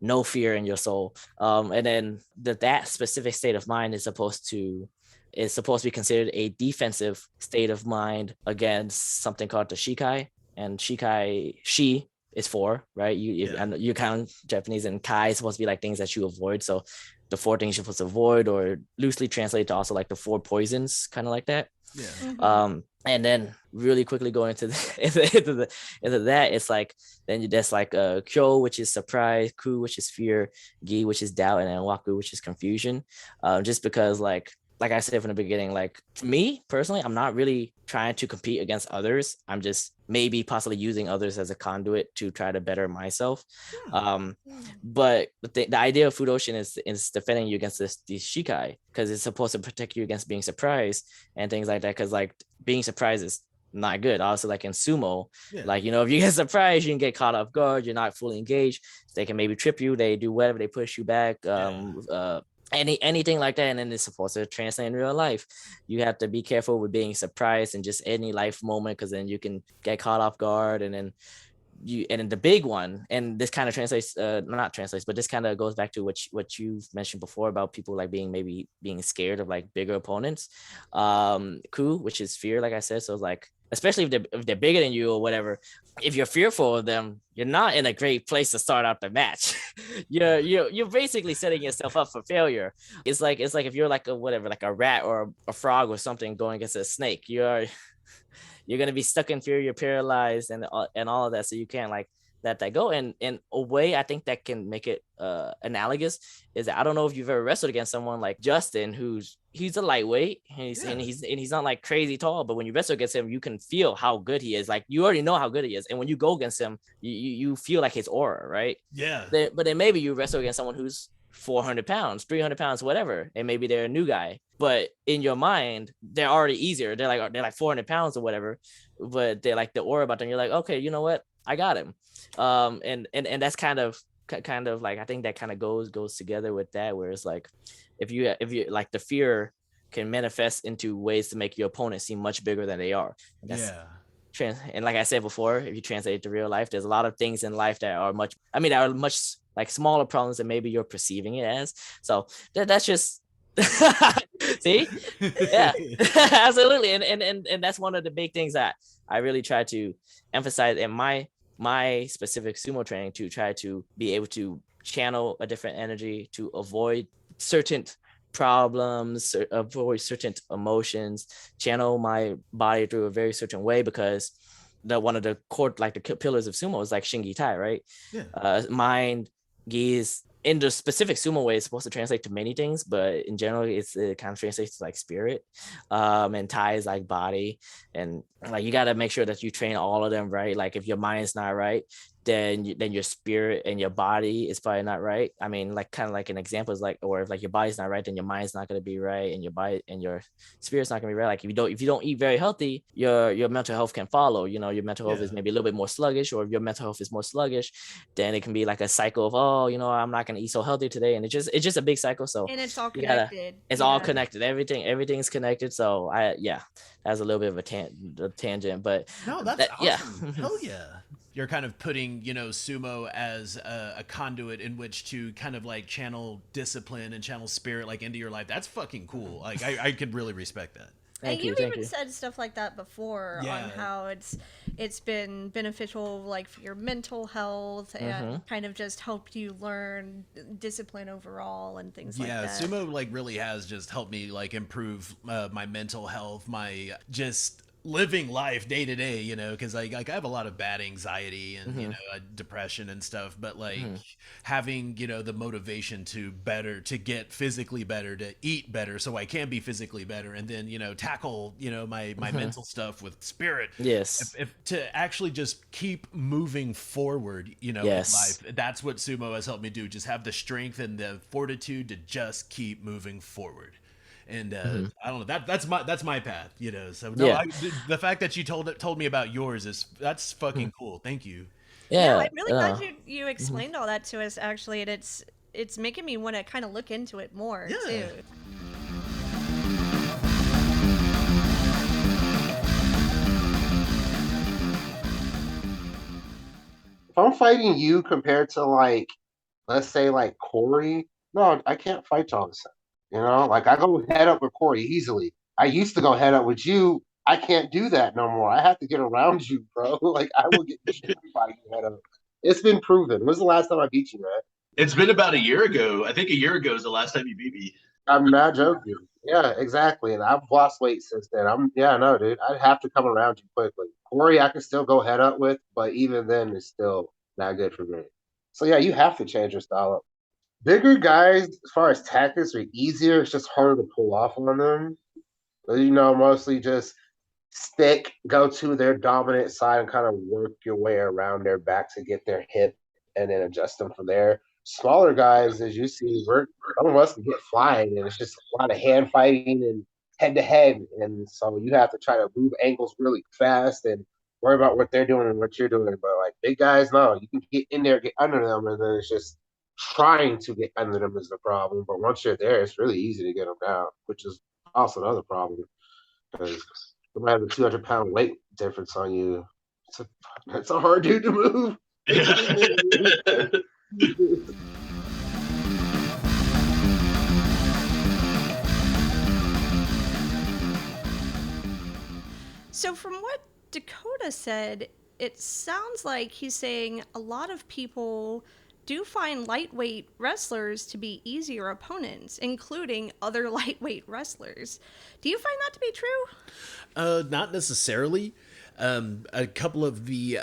no fear in your soul. And then that specific state of mind is supposed to be considered a defensive state of mind against something called the shikai. And shikai, shi is 4, right? You count Japanese, and kai is supposed to be like things that you avoid. So the 4 things you're supposed to avoid, or loosely translate to also like the 4 poisons, kind of like that. Yeah. Mhm. And then really quickly going into into that, it's like then that's like Kyo, which is surprise, Ku, which is fear, Gi, which is doubt, and then Waku, which is confusion. Just because like I said from the beginning, like me personally, I'm not really trying to compete against others. I'm just maybe possibly using others as a conduit to try to better myself. But the idea of Food Ocean is defending you against these shikai, because it's supposed to protect you against being surprised and things like that. Because like being surprised is not good. Also, like in sumo, like if you get surprised, you can get caught off guard. You're not fully engaged. They can maybe trip you. They do whatever. They push you back. Anything like that, and then it's supposed to translate in real life. You have to be careful with being surprised in just any life moment, because then you can get caught off guard, and then the big one, and this kind of translates not translates, but this kind of goes back to what you've mentioned before about people like being scared of like bigger opponents. Ku, which is fear, like I said. So like, especially if they're bigger than you or whatever, if you're fearful of them, you're not in a great place to start out the match. you're basically setting yourself up for failure. It's like if you're like like a rat or a frog or something going against a snake, you're going to be stuck in fear, you're paralyzed, and all of that. So you can't like let that go. And in a way, I think that can make it analogous is that I don't know if you've ever wrestled against someone like Justin, he's a lightweight, and he's not like crazy tall, but when you wrestle against him, you can feel how good he is. Like you already know how good he is, and when you go against him, you feel like his aura, right? Yeah. But then maybe you wrestle against someone who's 400 pounds, 300 pounds, whatever, and maybe they're a new guy, but in your mind they're already easier. They're like 400 pounds or whatever, but they're like the aura about them. You're like, okay, you know what, I got him. And that's kind of like, I think that kind of goes together with that, where it's like if you like, the fear can manifest into ways to make your opponent seem much bigger than they are. And like I said before, if you translate it to real life, there's a lot of things in life that are much like smaller problems than maybe you're perceiving it as. So that's just see, yeah, absolutely. And that's one of the big things that I really try to emphasize in my specific sumo training, to try to be able to channel a different energy, to avoid certain problems, avoid certain emotions, channel my body through a very certain way, because one of the core, like the pillars of sumo is like Shingi Tai, right? Mind, Gi's, in the specific sumo way, it's supposed to translate to many things, but in general, it kind of translates to like spirit, and Tai is like body, and like you got to make sure that you train all of them right. Like if your mind's not right, then your spirit and your body is probably not right. I mean, like kind of like an example is like, or if like your body's not right, then your mind's not going to be right, and your body and your spirit's not going to be right. Like if you don't eat very healthy, your mental health can follow. Your mental health is maybe a little bit more sluggish, or if your mental health is more sluggish, then it can be like a cycle of, I'm not going to eat so healthy today, and it's just a big cycle. So and it's all connected. It's all connected. Everything's connected. So that's a little bit of a tangent, but no, that's awesome. Hell yeah. You're kind of putting, sumo as a conduit in which to kind of like channel discipline and channel spirit like into your life. That's fucking cool. Like I could really respect that. And you've even said stuff like that before on how it's been beneficial, like for your mental health, and kind of just helped you learn discipline overall and things like that. Yeah, sumo like really has just helped me like improve my mental health, my just living life day to day, because I have a lot of bad anxiety and depression and stuff, but like having the motivation to get physically better, to eat better so I can be physically better, and then tackle my mental stuff with spirit. Yes. If to actually just keep moving forward, in life, that's what sumo has helped me do. Just have the strength and the fortitude to just keep moving forward. And I don't know, that's my path, So the fact that you told me about yours that's fucking cool. Thank you. Yeah, I'm really glad you explained all that to us, actually, and it's making me want to kind of look into it more too. If I'm fighting you compared to like, let's say like Corey, no, I can't fight y'all the same. Like I go head up with Corey easily. I used to go head up with you. I can't do that no more. I have to get around you, bro. Like I will get destroyed by you head up. It's been proven. When's the last time I beat you, man? It's been about a year ago. I think a year ago is the last time you beat me. I'm not joking. Yeah, exactly. And I've lost weight since then. Yeah, no, dude. I'd have to come around too quickly. Corey, I can still go head up with, but even then, it's still not good for me. So yeah, you have to change your style up. Bigger guys, as far as tactics, are easier. It's just harder to pull off on them. But, mostly just stick, go to their dominant side and kind of work your way around their back to get their hip and then adjust them from there. Smaller guys, as you see, some of us can get flying, and it's just a lot of hand fighting and head to head. And so you have to try to move angles really fast and worry about what they're doing and what you're doing. But like big guys, no, you can get in there, get under them, and then it's just trying to get under them is the problem. But once you're there, it's really easy to get them down, which is also another problem because somebody has a 200-pound weight difference on you. It's a hard dude to move. So from what Dakota said, it sounds like he's saying a lot of people do find lightweight wrestlers to be easier opponents, including other lightweight wrestlers. Do you find that to be true? Not necessarily. A couple of the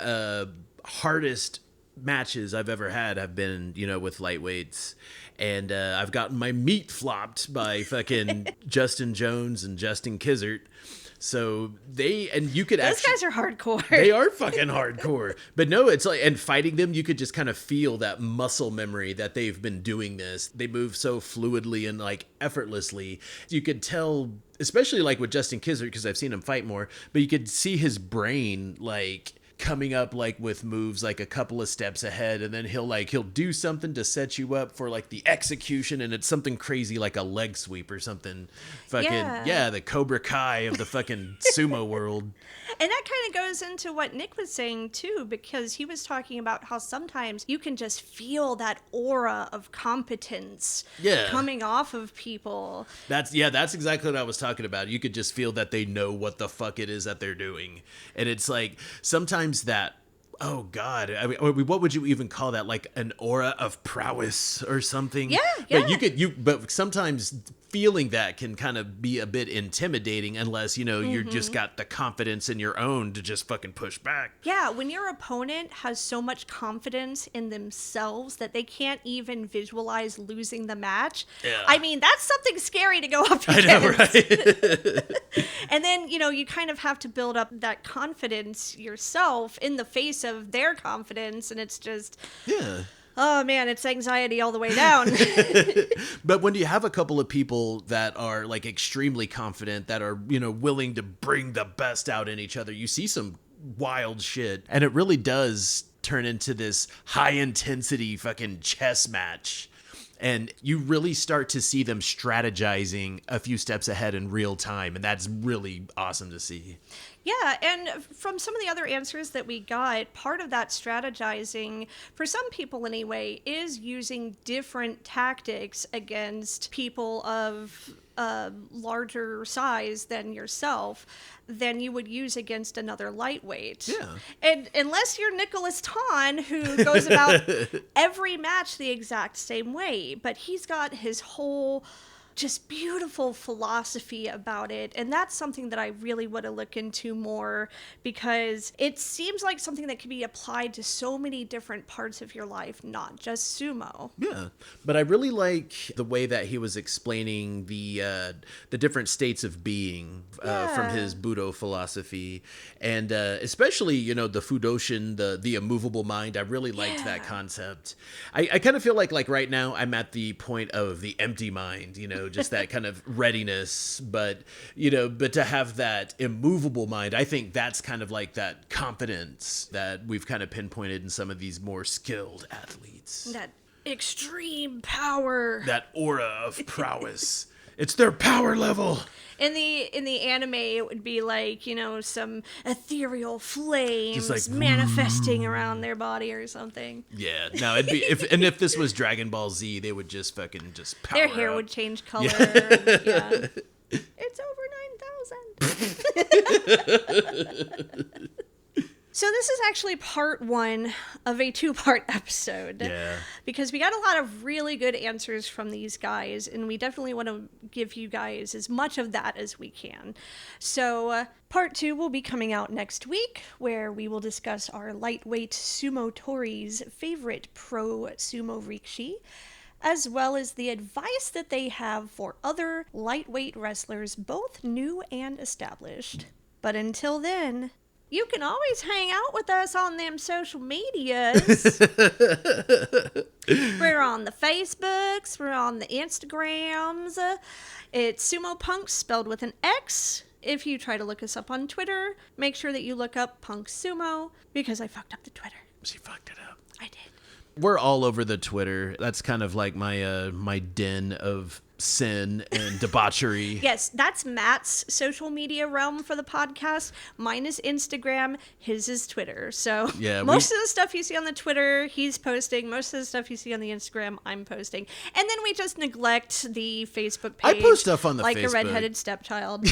hardest matches I've ever had have been, with lightweights. And I've gotten my meat flopped by fucking Justin Jones and Justin Kizzert. So you could Those guys are hardcore. They are fucking hardcore. But no, it's like, and fighting them, you could just kind of feel that muscle memory that they've been doing this. They move so fluidly and like effortlessly. You could tell, especially like with Justin Kizzert, because I've seen him fight more, but you could see his brain like coming up like with moves like a couple of steps ahead, and then he'll do something to set you up for like the execution, and it's something crazy like a leg sweep or something. The Cobra Kai of the fucking sumo world. And that kind of goes into what Nick was saying too, because he was talking about how sometimes you can just feel that aura of competence coming off of people. That's exactly what I was talking about. You could just feel that they know what the fuck it is that they're doing. And it's like sometimes that, oh God, I mean, what would you even call that? Like an aura of prowess or something? Yeah. But sometimes feeling that can kind of be a bit intimidating unless, you're just got the confidence in your own to just fucking push back. Yeah, when your opponent has so much confidence in themselves that they can't even visualize losing the match. Yeah. I mean, that's something scary to go up against. I know, right? And then, you kind of have to build up that confidence yourself in the face of their confidence, and it's just... Yeah. Oh man, it's anxiety all the way down. But when you have a couple of people that are like extremely confident, that are, willing to bring the best out in each other, you see some wild shit. And it really does turn into this high intensity fucking chess match. And you really start to see them strategizing a few steps ahead in real time. And that's really awesome to see. Yeah, and from some of the other answers that we got, part of that strategizing, for some people anyway, is using different tactics against people of larger size than yourself than you would use against another lightweight. Yeah. And unless you're Nicholas Tahn, who goes about every match the exact same way, but he's got his whole... just beautiful philosophy about it, and that's something that I really want to look into more, because it seems like something that can be applied to so many different parts of your life, not just sumo. Yeah, but I really like the way that he was explaining the different states of being from his Budo philosophy, and especially the Fudoshin, the immovable mind. I really liked that concept. I kind of feel like right now I'm at the point of the empty mind, just that kind of readiness, but to have that immovable mind, I think that's kind of like that confidence that we've kind of pinpointed in some of these more skilled athletes. That extreme power. That aura of prowess. It's their power level. In the anime, it would be like, some ethereal flames like, manifesting around their body or something. Yeah, no, it'd be if this was Dragon Ball Z, they would just fucking just power their hair up. would change color. Yeah. It's over 9,000. So this is actually part 1 of a 2-part episode. Yeah. Because we got a lot of really good answers from these guys, and we definitely want to give you guys as much of that as we can. So part 2 will be coming out next week, where we will discuss our lightweight sumo Tori's favorite pro sumo rikishi, as well as the advice that they have for other lightweight wrestlers, both new and established. But until then, you can always hang out with us on them social medias. We're on the Facebooks, we're on the Instagrams. It's Sumo Punx spelled with an X. If you try to look us up on Twitter, make sure that you look up Punx Sumo, because I fucked up the Twitter. She fucked it up. I did. We're all over the Twitter. That's kind of like my my den of sin and debauchery. Yes, that's Matt's social media realm for the podcast. Mine is Instagram. His is Twitter. So yeah, most of the stuff you see on the Twitter, he's posting. Most of the stuff you see on the Instagram, I'm posting. And then we just neglect the Facebook page. I post stuff on the like Facebook. a redheaded stepchild.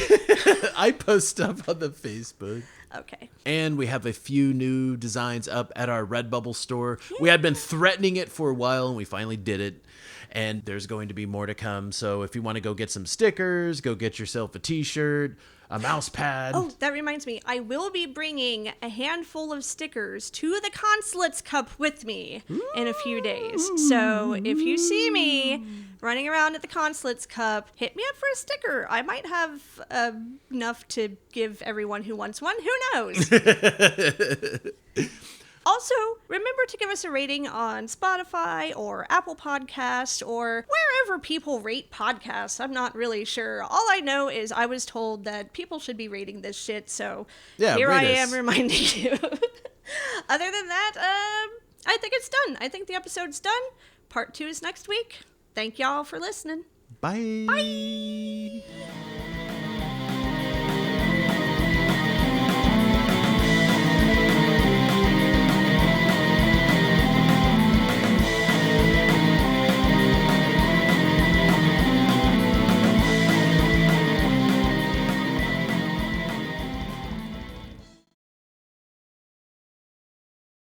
I post stuff on the Facebook. Okay. And we have a few new designs up at our Redbubble store. Yeah. We had been threatening it for a while, and we finally did it. And there's going to be more to come. So if you want to go get some stickers, go get yourself a t-shirt, a mouse pad. Oh, that reminds me. I will be bringing a handful of stickers to the Consulate's Cup with me in a few days. So if you see me running around at the Consulate's Cup, hit me up for a sticker. I might have enough to give everyone who wants one. Who knows? Also, remember to give us a rating on Spotify or Apple Podcasts or wherever people rate podcasts. I'm not really sure. All I know is I was told that people should be rating this shit, so here I am reminding you. Other than that, I think it's done. I think the episode's done. Part 2 is next week. Thank y'all for listening. Bye. Bye.